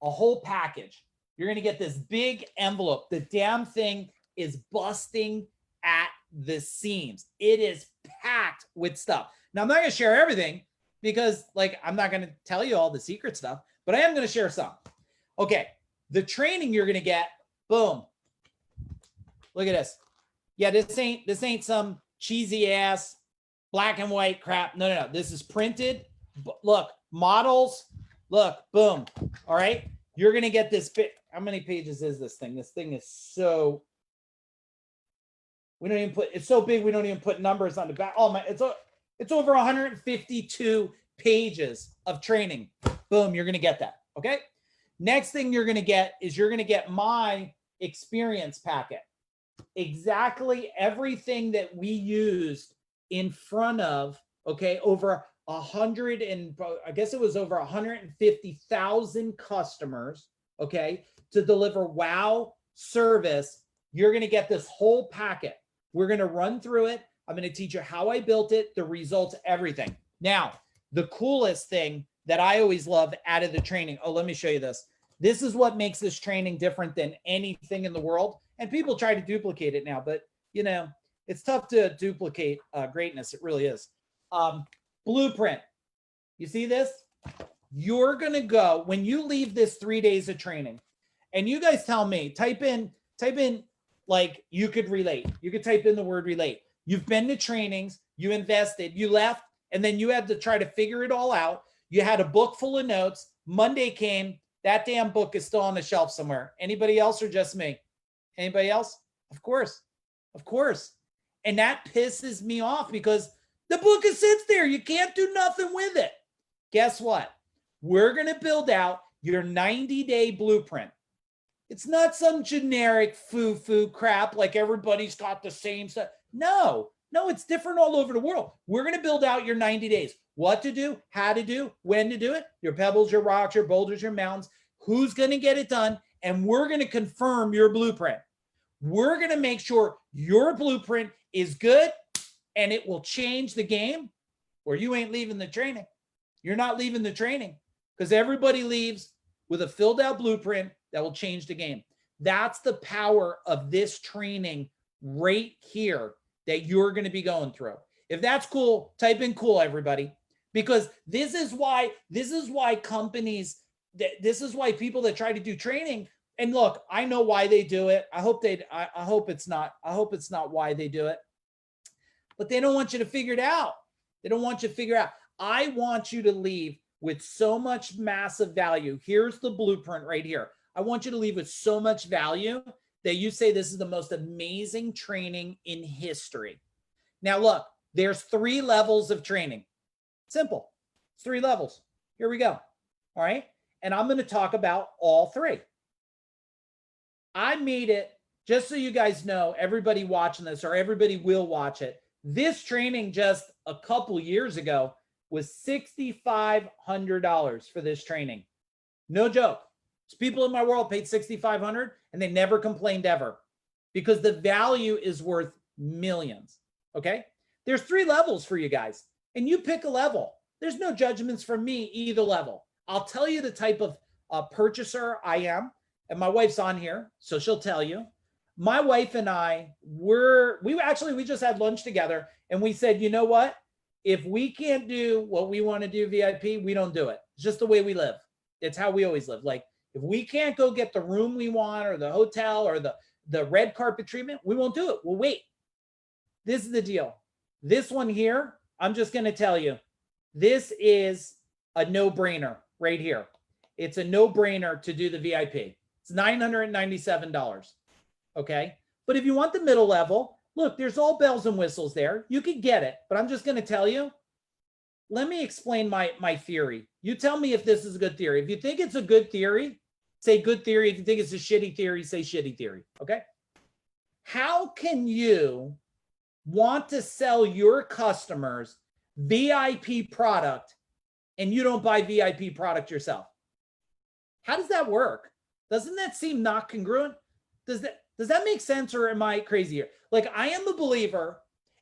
a whole package. You're going to get this big envelope. The damn thing is busting at the seams. It is packed with stuff. Now, I'm not going to share everything because I'm not going to tell you all the secret stuff, but I am going to share some. Okay. The training you're going to get, boom. Look at this. Yeah, this ain't some cheesy ass black and white crap. No. This is printed. Look, models. Look, boom. All right. You're going to get this. How many pages is this thing? This thing is so, it's so big. We don't even put numbers on the back. Oh my, it's over 152 pages of training. Boom. You're going to get that. Okay. Next thing you're going to get is you're going to get my experience packet. Exactly everything that we used in front of, okay, over 100 and I guess it was over 150,000 customers, okay, to deliver wow service. You're going to get this whole packet. We're going to run through it. I'm going to teach you how I built it, the results, everything. Now, the coolest thing that I always love out of the training. Oh, let me show you this. This is what makes this training different than anything in the world. And people try to duplicate it now, but it's tough to duplicate greatness. It really is. Blueprint. You see this? You're going to go when you leave this 3 days of training and you guys tell me, type in like you could relate. You could type in the word relate. You've been to trainings, you invested, you left, and then you had to try to figure it all out. You had a book full of notes. Monday came. That damn book is still on the shelf somewhere. Anybody else or just me? Anybody else? Of course. And that pisses me off because the book sits there. You can't do nothing with it. Guess what? We're going to build out your 90-day blueprint. It's not some generic foo-foo crap like everybody's got the same stuff. No, it's different all over the world. We're going to build out your 90 days. What to do, how to do, when to do it, your pebbles, your rocks, your boulders, your mountains, who's going to get it done, and we're going to confirm your blueprint. We're going to make sure your blueprint is good and it will change the game, or you ain't leaving the training. You're not leaving the training because everybody leaves with a filled out blueprint that will change the game. That's the power of this training right here that you're going to be going through. If that's cool, type in cool, everybody, because this is why companies, this is why people that try to do training, and look, I know why they do it. I hope it's not why they do it, but they don't want you to figure it out. They don't want you to figure out. I want you to leave with so much massive value. Here's the blueprint right here. I want you to leave with so much value that you say this is the most amazing training in history. Now look, there's 3 levels of training. Simple. It's 3 levels. Here we go. All right. And I'm going to talk about all 3. I made it just so you guys know, everybody watching this or everybody will watch it. This training just a couple years ago was $6,500 for this training. No joke. People in my world paid $6,500 and they never complained ever because the value is worth millions. Okay. There's 3 levels for you guys and you pick a level. There's no judgments from me either level. I'll tell you the type of purchaser I am, and my wife's on here, so she'll tell you. My wife and I we just had lunch together and we said, you know what? If we can't do what we want to do VIP, we don't do it. It's just the way we live. It's how we always live. Like if we can't go get the room we want or the hotel or the red carpet treatment, we won't do it. We'll wait. This is the deal. This one here, I'm just going to tell you, this is a no-brainer right here. It's a no-brainer to do the VIP. It's $997. Okay. But if you want the middle level, look, there's all bells and whistles there. You could get it, but I'm just going to tell you, let me explain my theory. You tell me if this is a good theory. If you think it's a good theory, say good theory. If you think it's a shitty theory, say shitty theory. Okay. How can you want to sell your customers VIP product and you don't buy VIP product yourself? How does that work? Doesn't that seem not congruent? Does that make sense, or am I crazy here? Like, I am a believer,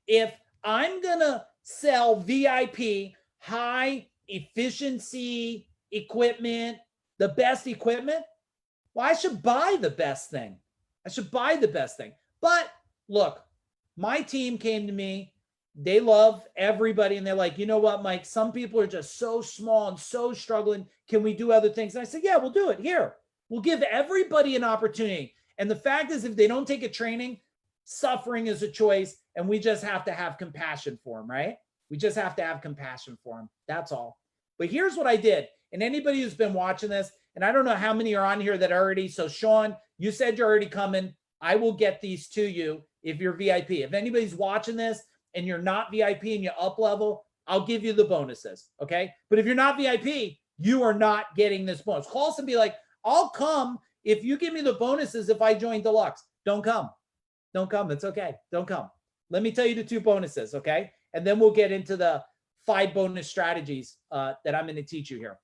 if I'm gonna sell VIP high efficiency equipment, the best equipment, well, I should buy the best thing. I should buy the best thing. But look, my team came to me. They love everybody. And they're like, you know what, Mike, some people are just so small and so struggling. Can we do other things? And I said, yeah, we'll do it. Here, we'll give everybody an opportunity. And the fact is, if they don't take a training, suffering is a choice. And we just have to have compassion for them, right? We just have to have compassion for them. That's all. But here's what I did. And anybody who's been watching this, and I don't know how many are on here that are already. So Sean, you said you're already coming. I will get these to you if you're VIP. If anybody's watching this and you're not VIP and you up level, I'll give you the bonuses. Okay. But if you're not VIP, you are not getting this bonus. Call us and be like, I'll come if you give me the bonuses if I join Deluxe. Don't come. Don't come. It's okay. Don't come. Let me tell you the 2 bonuses. Okay. And then we'll get into the 5 bonus strategies that I'm going to teach you here.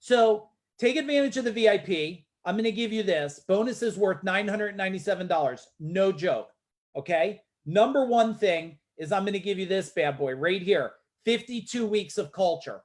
So take advantage of the VIP. I'm going to give you this. Bonus is worth $997. No joke. Okay. Number 1 thing is I'm going to give you this bad boy right here. 52 weeks of culture.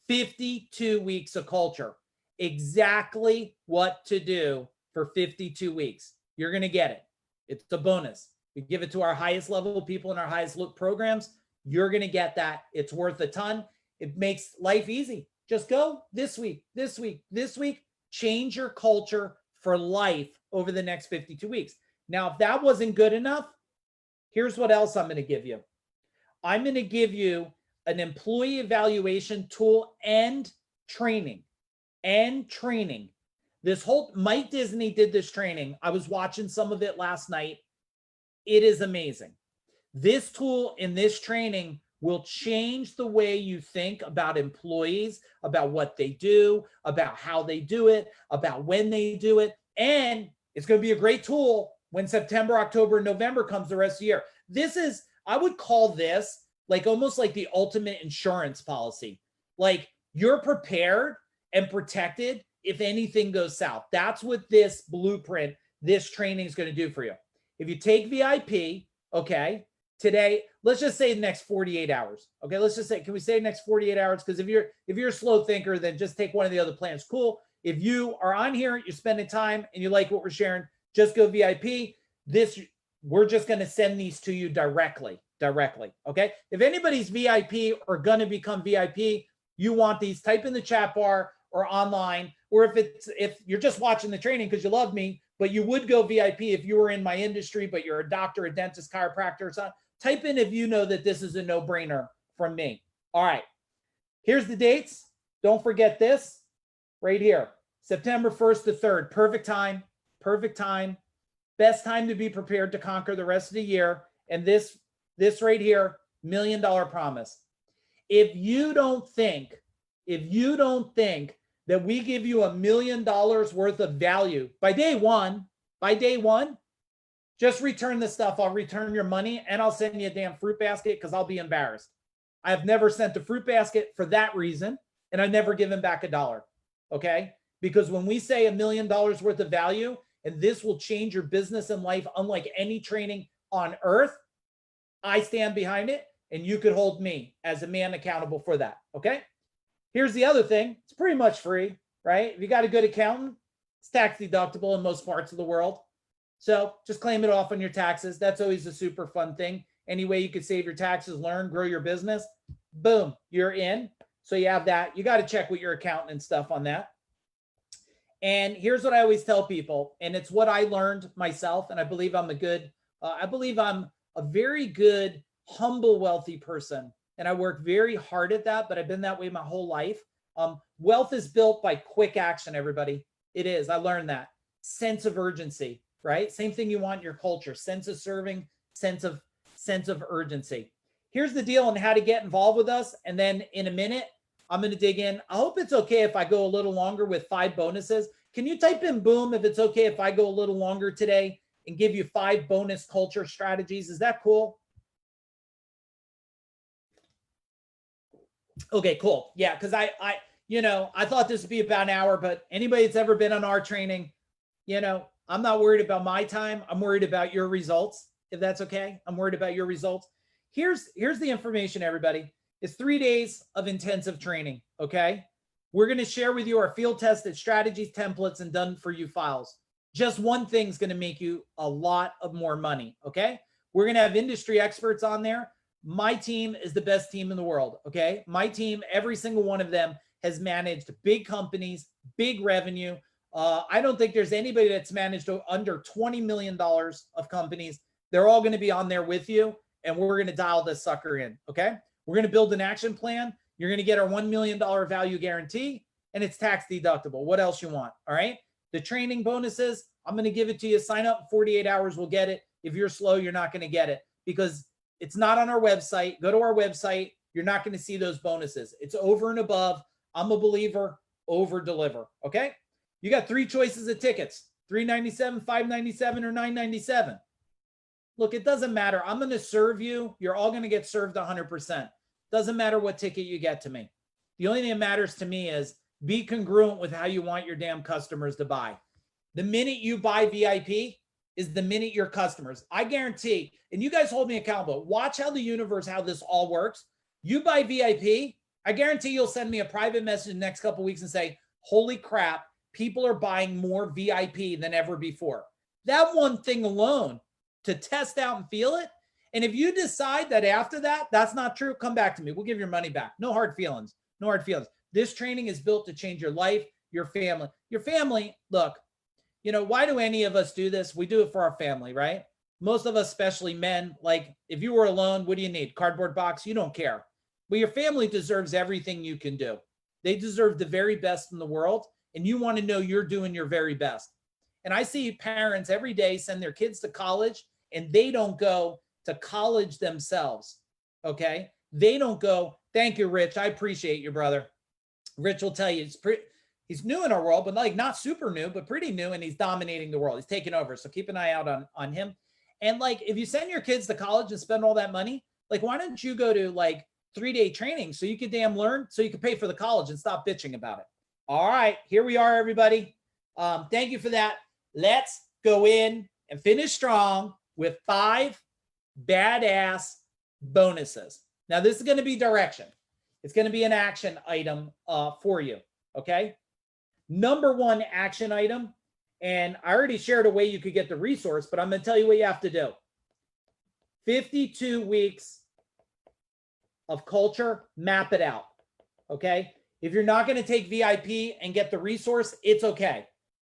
52 weeks of culture. Exactly what to do for 52 weeks. You're going to get it. It's a bonus. We give it to our highest level people in our highest look programs. You're going to get that. It's worth a ton. It makes life easy. Just go this week, this week, this week. Change your culture for life over the next 52 weeks. Now, if that wasn't good enough, here's what else I'm going to give you. I'm going to give you an employee evaluation tool and training. This whole Mike Disney did this training. I was watching some of it last night. It is amazing. This tool in this training will change the way you think about employees, about what they do, about how they do it, about when they do it. And it's going to be a great tool when September, October, November comes the rest of the year. This is, I would call this like almost like the ultimate insurance policy. Like you're prepared and protected if anything goes south. That's what this blueprint, this training is going to do for you. If you take VIP, okay, today, let's just say the next 48 hours. Okay, let's just say, can we say next 48 hours? Because if you're a slow thinker, then just take one of the other plans. Cool. If you are on here, you're spending time and you like what we're sharing, just go VIP. We're just going to send these to you directly. Okay. If anybody's VIP or going to become VIP, you want these, type in the chat bar or online, or if you're just watching the training because you love me, but you would go VIP if you were in my industry, but you're a doctor, a dentist, chiropractor, or something. Type in if you know that this is a no-brainer from me. All right. Here's the dates. Don't forget this right here. September 1st to 3rd. Perfect time. Perfect time. Best time to be prepared to conquer the rest of the year. And this right here, $1 million promise. If you don't think that we give you $1 million worth of value by day one, Just return the stuff. I'll return your money and I'll send you a damn fruit basket because I'll be embarrassed. I have never sent a fruit basket for that reason, and I've never given back $1. Okay? Because when we say $1 million worth of value, and this will change your business and life unlike any training on earth, I stand behind it, and you could hold me as a man accountable for that. Okay? Here's the other thing. It's pretty much free, right? If you got a good accountant, it's tax deductible in most parts of the world. So just claim it off on your taxes. That's always a super fun thing. Any way you could save your taxes, learn, grow your business, boom, you're in. So you have that. You got to check with your accountant and stuff on that. And here's what I always tell people, and it's what I learned myself, and I believe I'm a very good, humble, wealthy person. And I work very hard at that, but I've been that way my whole life. Wealth is built by quick action, everybody. It is. I learned that. Sense of urgency, right? Same thing you want in your culture. Sense of serving, sense of urgency. Here's the deal on how to get involved with us. And then in a minute, I'm going to dig in. I hope it's okay if I go a little longer with 5 bonuses. Can you type in boom if it's okay if I go a little longer today and give you 5 bonus culture strategies? Is that cool? Okay, cool. Yeah, because I thought this would be about an hour, but anybody that's ever been on our training, I'm not worried about my time. I'm worried about your results, if that's okay. I'm worried about your results. Here's the information, everybody. It's 3 days of intensive training, okay? We're going to share with you our field-tested strategies, templates, and done-for-you files. Just one thing's going to make you a lot of more money, okay? We're going to have industry experts on there. My team is the best team in the world, okay? My team, every single one of them has managed big companies, big revenue. I don't think there's anybody that's managed under $20 million of companies. They're all going to be on there with you, and we're going to dial this sucker in, okay? We're going to build an action plan. You're going to get our $1 million value guarantee, and it's tax deductible. What else you want, all right? The training bonuses, I'm going to give it to you. Sign up in 48 hours, we'll get it. If you're slow, you're not going to get it because it's not on our website. Go to our website. You're not going to see those bonuses. It's over and above. I'm a believer, over deliver, okay? You got 3 choices of tickets, $397, $597, or $997. Look, it doesn't matter. I'm going to serve you. You're all going to get served 100%. Doesn't matter what ticket you get to me. The only thing that matters to me is be congruent with how you want your damn customers to buy. The minute you buy VIP is the minute your customers, I guarantee, and you guys hold me accountable. Watch how the universe, how this all works. You buy VIP, I guarantee you'll send me a private message in the next couple of weeks and say, holy crap, people are buying more VIP than ever before. That one thing alone to test out and feel it. And if you decide that after that, that's not true, come back to me. We'll give your money back. No hard feelings. No hard feelings. This training is built to change your life, your family. Your family, look, why do any of us do this? We do it for our family, right? Most of us, especially men, like if you were alone, what do you need? Cardboard box? You don't care. Well, your family deserves everything you can do. They deserve the very best in the world, and you want to know you're doing your very best. And I see parents every day send their kids to college, and they don't go to college themselves, okay? They don't go, thank you, Rich. I appreciate you, brother. Rich will tell you, he's new in our world, but like not super new, but pretty new, and he's dominating the world. He's taking over, so keep an eye out on him. And like, if you send your kids to college and spend all that money, like, why don't you go to like 3-day training so you could damn learn, so you could pay for the college and stop bitching about it. All right, here we are, everybody. Thank you for that. Let's go in and finish strong with 5 badass bonuses. Now, this is going to be direction. It's going to be an action item for you, okay? Number 1 action item, and I already shared a way you could get the resource, but I'm going to tell you what you have to do. 52 weeks of culture, map it out, okay? If you're not going to take VIP and get the resource, it's okay.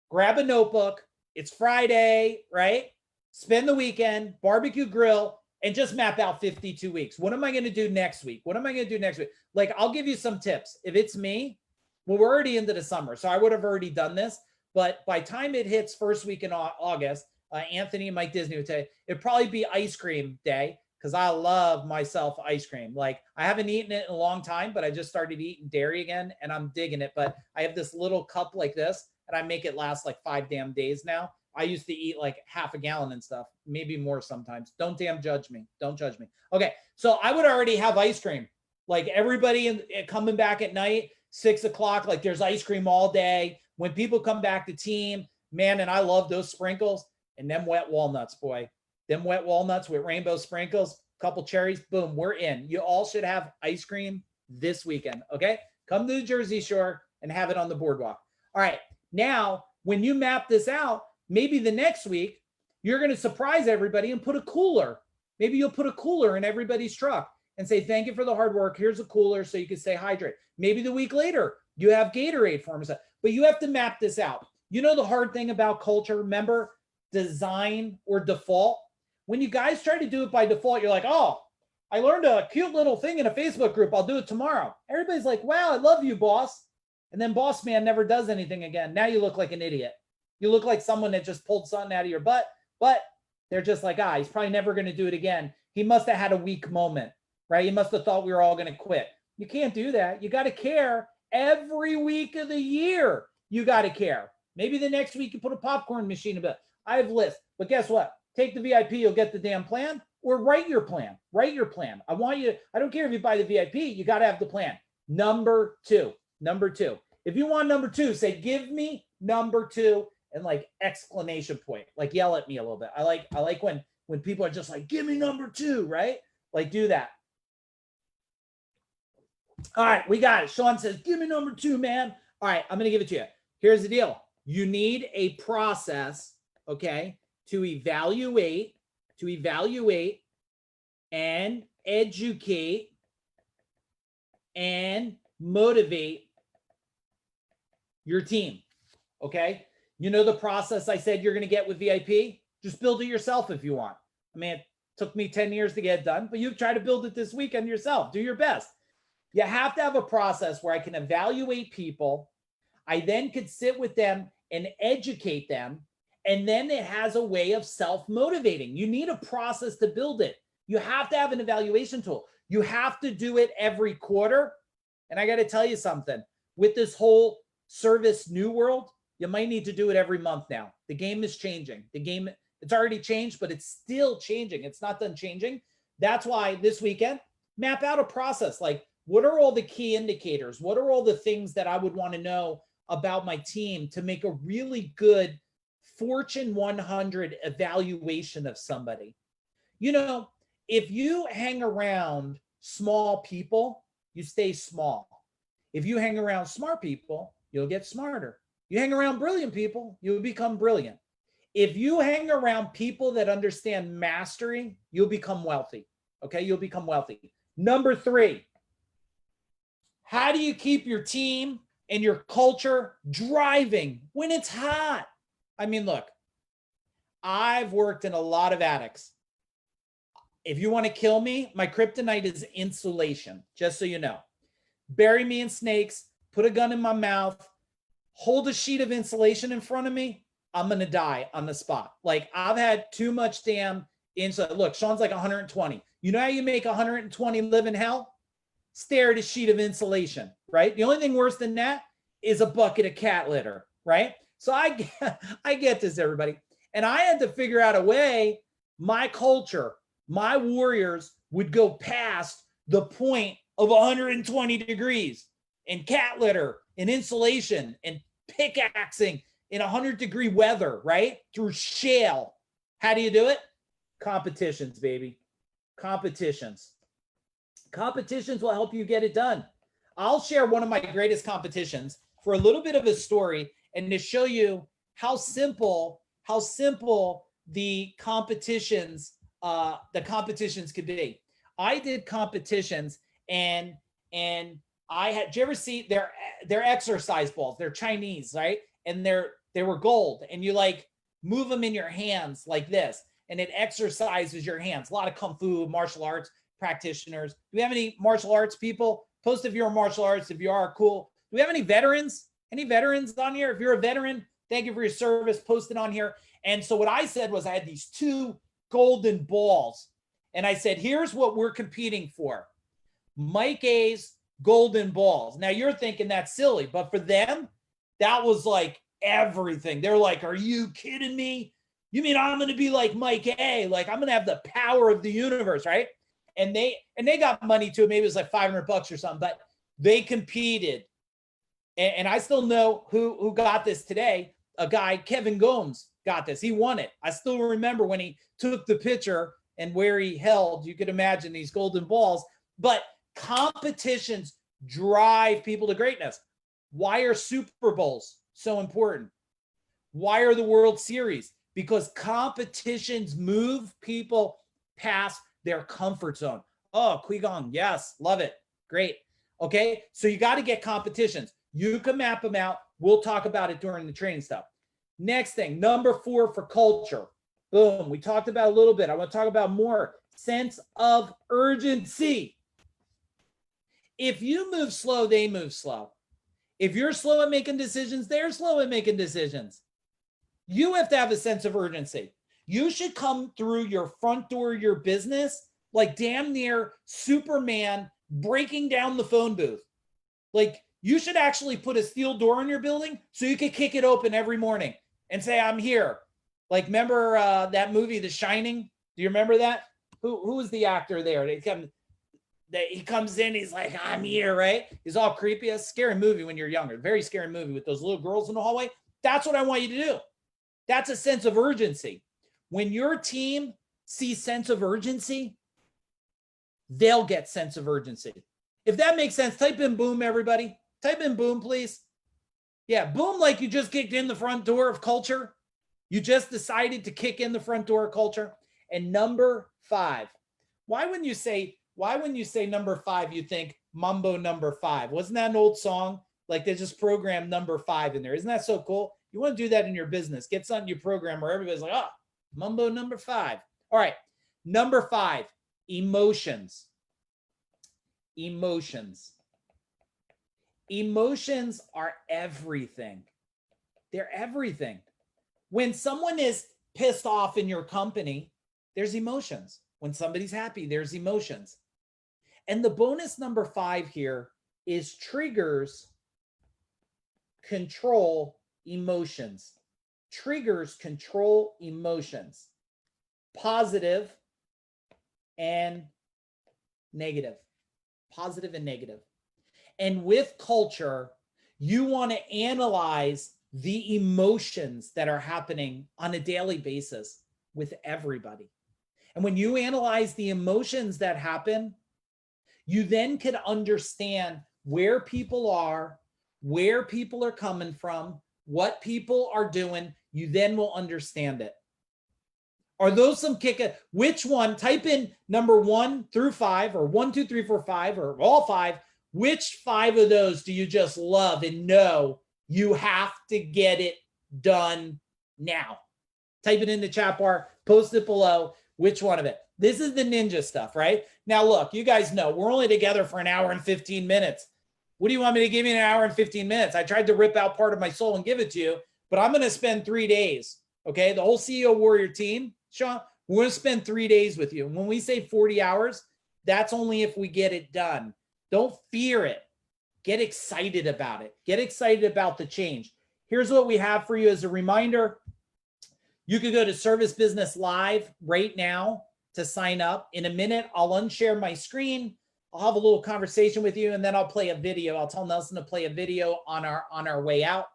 Grab a notebook. It's Friday, right? Spend the weekend, barbecue grill, and just map out 52 weeks. What am I going to do next week? What am I going to do next week? Like, I'll give you some tips. If it's me, well, we're already into the summer, so I would have already done this. But by time it hits first week in August, Anthony and Mike Disney would tell you, it'd probably be ice cream day because I love myself ice cream. Like, I haven't eaten it in a long time, but I just started eating dairy again, and I'm digging it. But I have this little cup like this, and I make it last like 5 damn days now. I used to eat like half a gallon and stuff, maybe more sometimes. Don't damn judge me. Don't judge me. Okay. So I would already have ice cream. Like everybody coming back at night, 6 o'clock, like there's ice cream all day. When people come back to team, man, and I love those sprinkles and them wet walnuts, boy. Them wet walnuts with rainbow sprinkles, couple cherries, boom, we're in. You all should have ice cream this weekend, okay? Come to the Jersey Shore and have it on the boardwalk. All right, now, when you map this out, maybe the next week, you're going to surprise everybody and put a cooler. Maybe you'll put a cooler in everybody's truck and say, thank you for the hard work. Here's a cooler so you can stay hydrated. Maybe the week later, you have Gatorade for them. But you have to map this out. You know the hard thing about culture, remember, design or default? When you guys try to do it by default, you're like, oh, I learned a cute little thing in a Facebook group. I'll do it tomorrow. Everybody's like, wow, I love you, boss. And then boss man never does anything again. Now you look like an idiot. You look like someone that just pulled something out of your butt, but they're just like, he's probably never going to do it again. He must have had a weak moment, right? He must have thought we were all going to quit. You can't do that. You got to care every week of the year. You got to care. Maybe the next week you put a popcorn machine in. I have lists, but guess what? Take the VIP, you'll get the damn plan, or write your plan. Write your plan. I don't care if you buy the VIP, you got to have the plan. Number two. If you want number 2, say, give me number 2 and like exclamation point, like yell at me a little bit. I like when people are just like, give me number 2, right? Like do that. All right, we got it. Sean says, give me number 2, man. All right, I'm going to give it to you. Here's the deal. You need a process, okay, to evaluate and educate and motivate your team, okay? You know the process I said you're going to get with VIP? Just build it yourself if you want. I mean, it took me 10 years to get it done, but you try to build it this weekend yourself. Do your best. You have to have a process where I can evaluate people. I then could sit with them and educate them. And then it has a way of self-motivating. You need a process to build it. You have to have an evaluation tool. You have to do it every quarter. And I got to tell you something. With this whole service new world, you might need to do it every month now. The game is changing. It's already changed, but it's still changing. It's not done changing. That's why this weekend, map out a process. Like, what are all the key indicators? What are all the things that I would want to know about my team to make a really good Fortune 100 evaluation of somebody? You know, if you hang around small people, you stay small. If you hang around smart people, you'll get smarter. You hang around brilliant people, you'll become brilliant. If you hang around people that understand mastery, you'll become wealthy. Okay, you'll become wealthy. Number 3, how do you keep your team and your culture driving when it's hot? I mean, look, I've worked in a lot of attics. If you want to kill me, my kryptonite is insulation, just so you know. Bury me in snakes, put a gun in my mouth, hold a sheet of insulation in front of me, I'm going to die on the spot. Like, I've had too much damn insulation. Look, Sean's like 120. You know how you make 120 live in hell? Stare at a sheet of insulation, right? The only thing worse than that is a bucket of cat litter, right? So I get this, everybody. And I had to figure out a way, my culture, my warriors would go past the point of 120 degrees and cat litter and insulation and pickaxing in 100-degree weather, right? Through shale. How do you do it? Competitions, baby. Competitions. Competitions will help you get it done. I'll share one of my greatest competitions for a little bit of a story and to show you how simple the competitions could be. I did competitions and I had, did you ever see their exercise balls? They're Chinese, right? And they were gold, and you like move them in your hands like this, and it exercises your hands. A lot of Kung Fu, martial arts practitioners. Do we have any martial arts people? Post if you're a martial arts. If you are, cool. Do we have any veterans? Any veterans on here? If you're a veteran, thank you for your service. Post it on here. And so what I said was I had these 2 golden balls, and I said, here's what we're competing for. Mike A's golden balls. Now you're thinking that's silly, but for them, that was like everything. They're like, are you kidding me? You mean I'm going to be like Mike A? Like I'm going to have the power of the universe, right? And they got money too. Maybe it was like $500 or something, but they competed. And I still know who got this today. A guy, Kevin Gomes, got this. He won it. I still remember when he took the picture and where he held, you could imagine these golden balls. But competitions drive people to greatness. Why are Super Bowls so important? Why are the World Series? Because competitions move people past their comfort zone. Oh, Qigong, yes, love it. Great. Okay, so you got to get competitions. You can map them out. We'll talk about it during the training stuff. Next thing, number 4 for culture. Boom, we talked about a little bit. I want to talk about more. Sense of urgency. If you move slow, they move slow. If you're slow at making decisions, they're slow at making decisions. You have to have a sense of urgency. You should come through your front door of your business like damn near Superman breaking down the phone booth. Like you should actually put a steel door in your building so you can kick it open every morning and say, I'm here. Like remember that movie, The Shining? Do you remember that? Who was the actor there? He comes in, he's like, I'm here, right? He's all creepy. It's a scary movie when you're younger. Very scary movie with those little girls in the hallway. That's what I want you to do. That's a sense of urgency. When your team sees sense of urgency, they'll get sense of urgency. If that makes sense, type in boom, everybody. Type in boom, please. Yeah, boom, like you just kicked in the front door of culture. You just decided to kick in the front door of culture. And number 5, why when you say number 5, you think Mambo number 5? Wasn't that an old song? Like they just programmed number 5 in there. Isn't that so cool? You want to do that in your business. Get something you program where everybody's like, oh, Mambo number 5. All right. Number 5, emotions. Emotions. Emotions are everything. They're everything. When someone is pissed off in your company, there's emotions. When somebody's happy, there's emotions. And the bonus number 5 here is triggers control emotions. Triggers control emotions. Positive and negative. Positive and negative. And with culture, you want to analyze the emotions that are happening on a daily basis with everybody. And when you analyze the emotions that happen, you then can understand where people are coming from, what people are doing. You then will understand it. Are those some which one? Type in number 1 through 5 or 1, 2, 3, 4, 5 or all 5. Which 5 of those do you just love and know you have to get it done now? Type it in the chat bar, post it below. Which one of it? This is the ninja stuff, right? Now, look, you guys know we're only together for an hour and 15 minutes. What do you want me to give you in an hour and 15 minutes? I tried to rip out part of my soul and give it to you, but I'm going to spend 3 days. Okay. The whole CEO Warrior team, Sean, we're going to spend 3 days with you. And when we say 40 hours, that's only if we get it done. Don't fear it. Get excited about it. Get excited about the change. Here's what we have for you as a reminder. You could go to Service Business Live right now to sign up. In a minute, I'll unshare my screen. I'll have a little conversation with you, and then I'll play a video. I'll tell Nelson to play a video on our way out.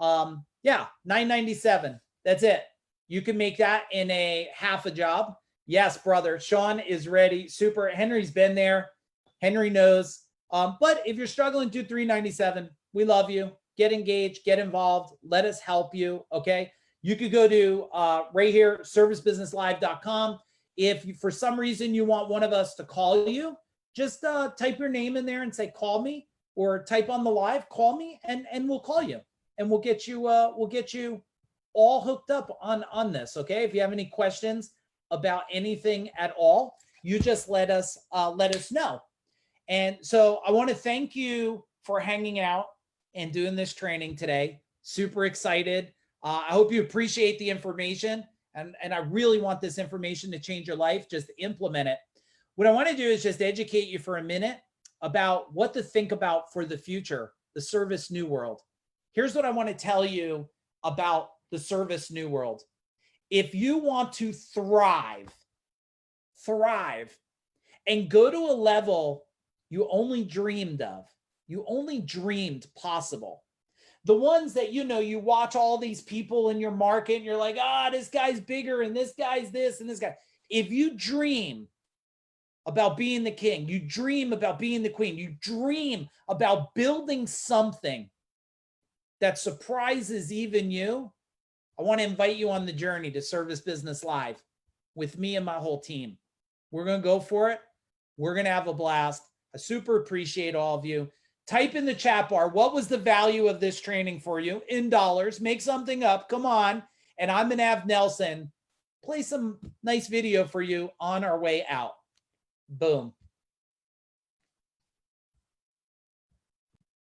Yeah, $9.97. That's it. You can make that in a half a job. Yes, brother. Sean is ready. Super. Henry's been there. Henry knows. But if you're struggling, do $3.97. We love you. Get engaged. Get involved. Let us help you. Okay. You could go to right here, servicebusinesslive.com. If you, for some reason you want one of us to call you, just type your name in there and say, call me, or type on the live, call me, and we'll call you, and we'll get you all hooked up on this. Okay. If you have any questions about anything at all, you just let us know. And so I want to thank you for hanging out and doing this training today. Super excited. I hope you appreciate the information, and I really want this information to change your life. Just implement it. What I want to do is just educate you for a minute about what to think about for the future, the service new world. Here's what I want to tell you about the service new world. If you want to thrive, and go to a level you only dreamed of, you only dreamed possible. The ones that, you watch all these people in your market and you're like, this guy's bigger and this guy's this and this guy. If you dream about being the king, you dream about being the queen, you dream about building something that surprises even you, I want to invite you on the journey to Service Business Live with me and my whole team. We're going to go for it. We're going to have a blast. I super appreciate all of you. Type in the chat bar, what was the value of this training for you in dollars? Make something up. Come on. And I'm going to have Nelson play some nice video for you on our way out. Boom.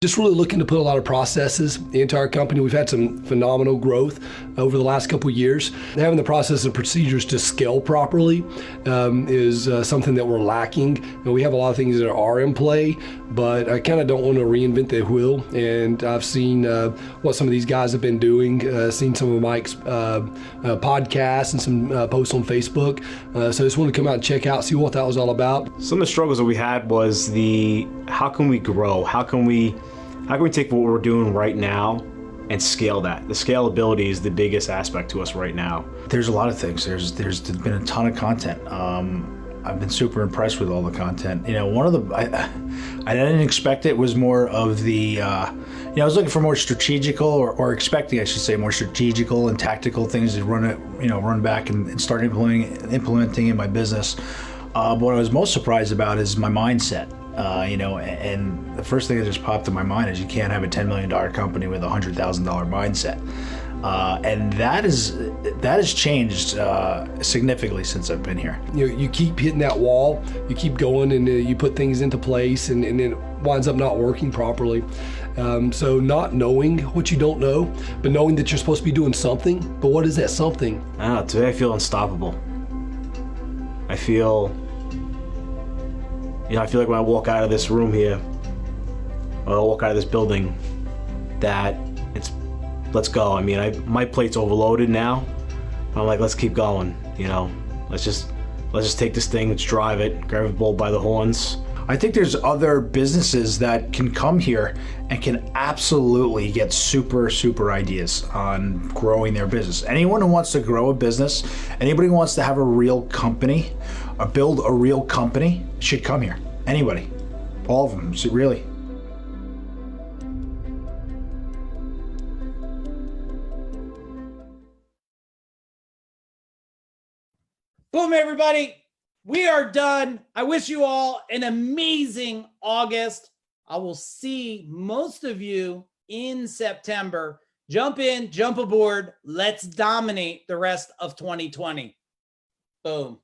Just really looking to put a lot of processes into our company. We've had some phenomenal growth over the last couple of years. Having the process and procedures to scale properly is something that we're lacking. And we have a lot of things that are in play, but I kind of don't want to reinvent the wheel. And I've seen what some of these guys have been doing, seen some of Mike's podcasts and some posts on Facebook. So I just wanted to come out and check out, see what that was all about. Some of the struggles that we had was how can we grow? How can we take what we're doing right now and scale that? The scalability is the biggest aspect to us right now. There's a lot of things. There's been a ton of content. I've been super impressed with all the content. One of the, I didn't expect it was more of the, I was looking for more strategical or expecting, I should say, more strategical and tactical things to run back and start implementing in my business. But what I was most surprised about is my mindset. And the first thing that just popped in my mind is you can't have a $10 million company with a $100,000 mindset. And that has changed significantly since I've been here. You keep hitting that wall, you keep going, and you put things into place, and it winds up not working properly. So not knowing what you don't know, but knowing that you're supposed to be doing something, but what is that something? Today I feel unstoppable. I feel like when I walk out of this room here, or I walk out of this building, that let's go. My plate's overloaded now. I'm like, let's keep going. Let's just take this thing, let's drive it, grab a bull by the horns. I think there's other businesses that can come here and can absolutely get super ideas on growing their business. Anyone who wants to grow a business, anybody who wants to have a real company or build a real company should come here. Anybody, all of them, really. Boom, everybody. We are done. I wish you all an amazing August. I will see most of you in September. Jump in, jump aboard. Let's dominate the rest of 2020. Boom.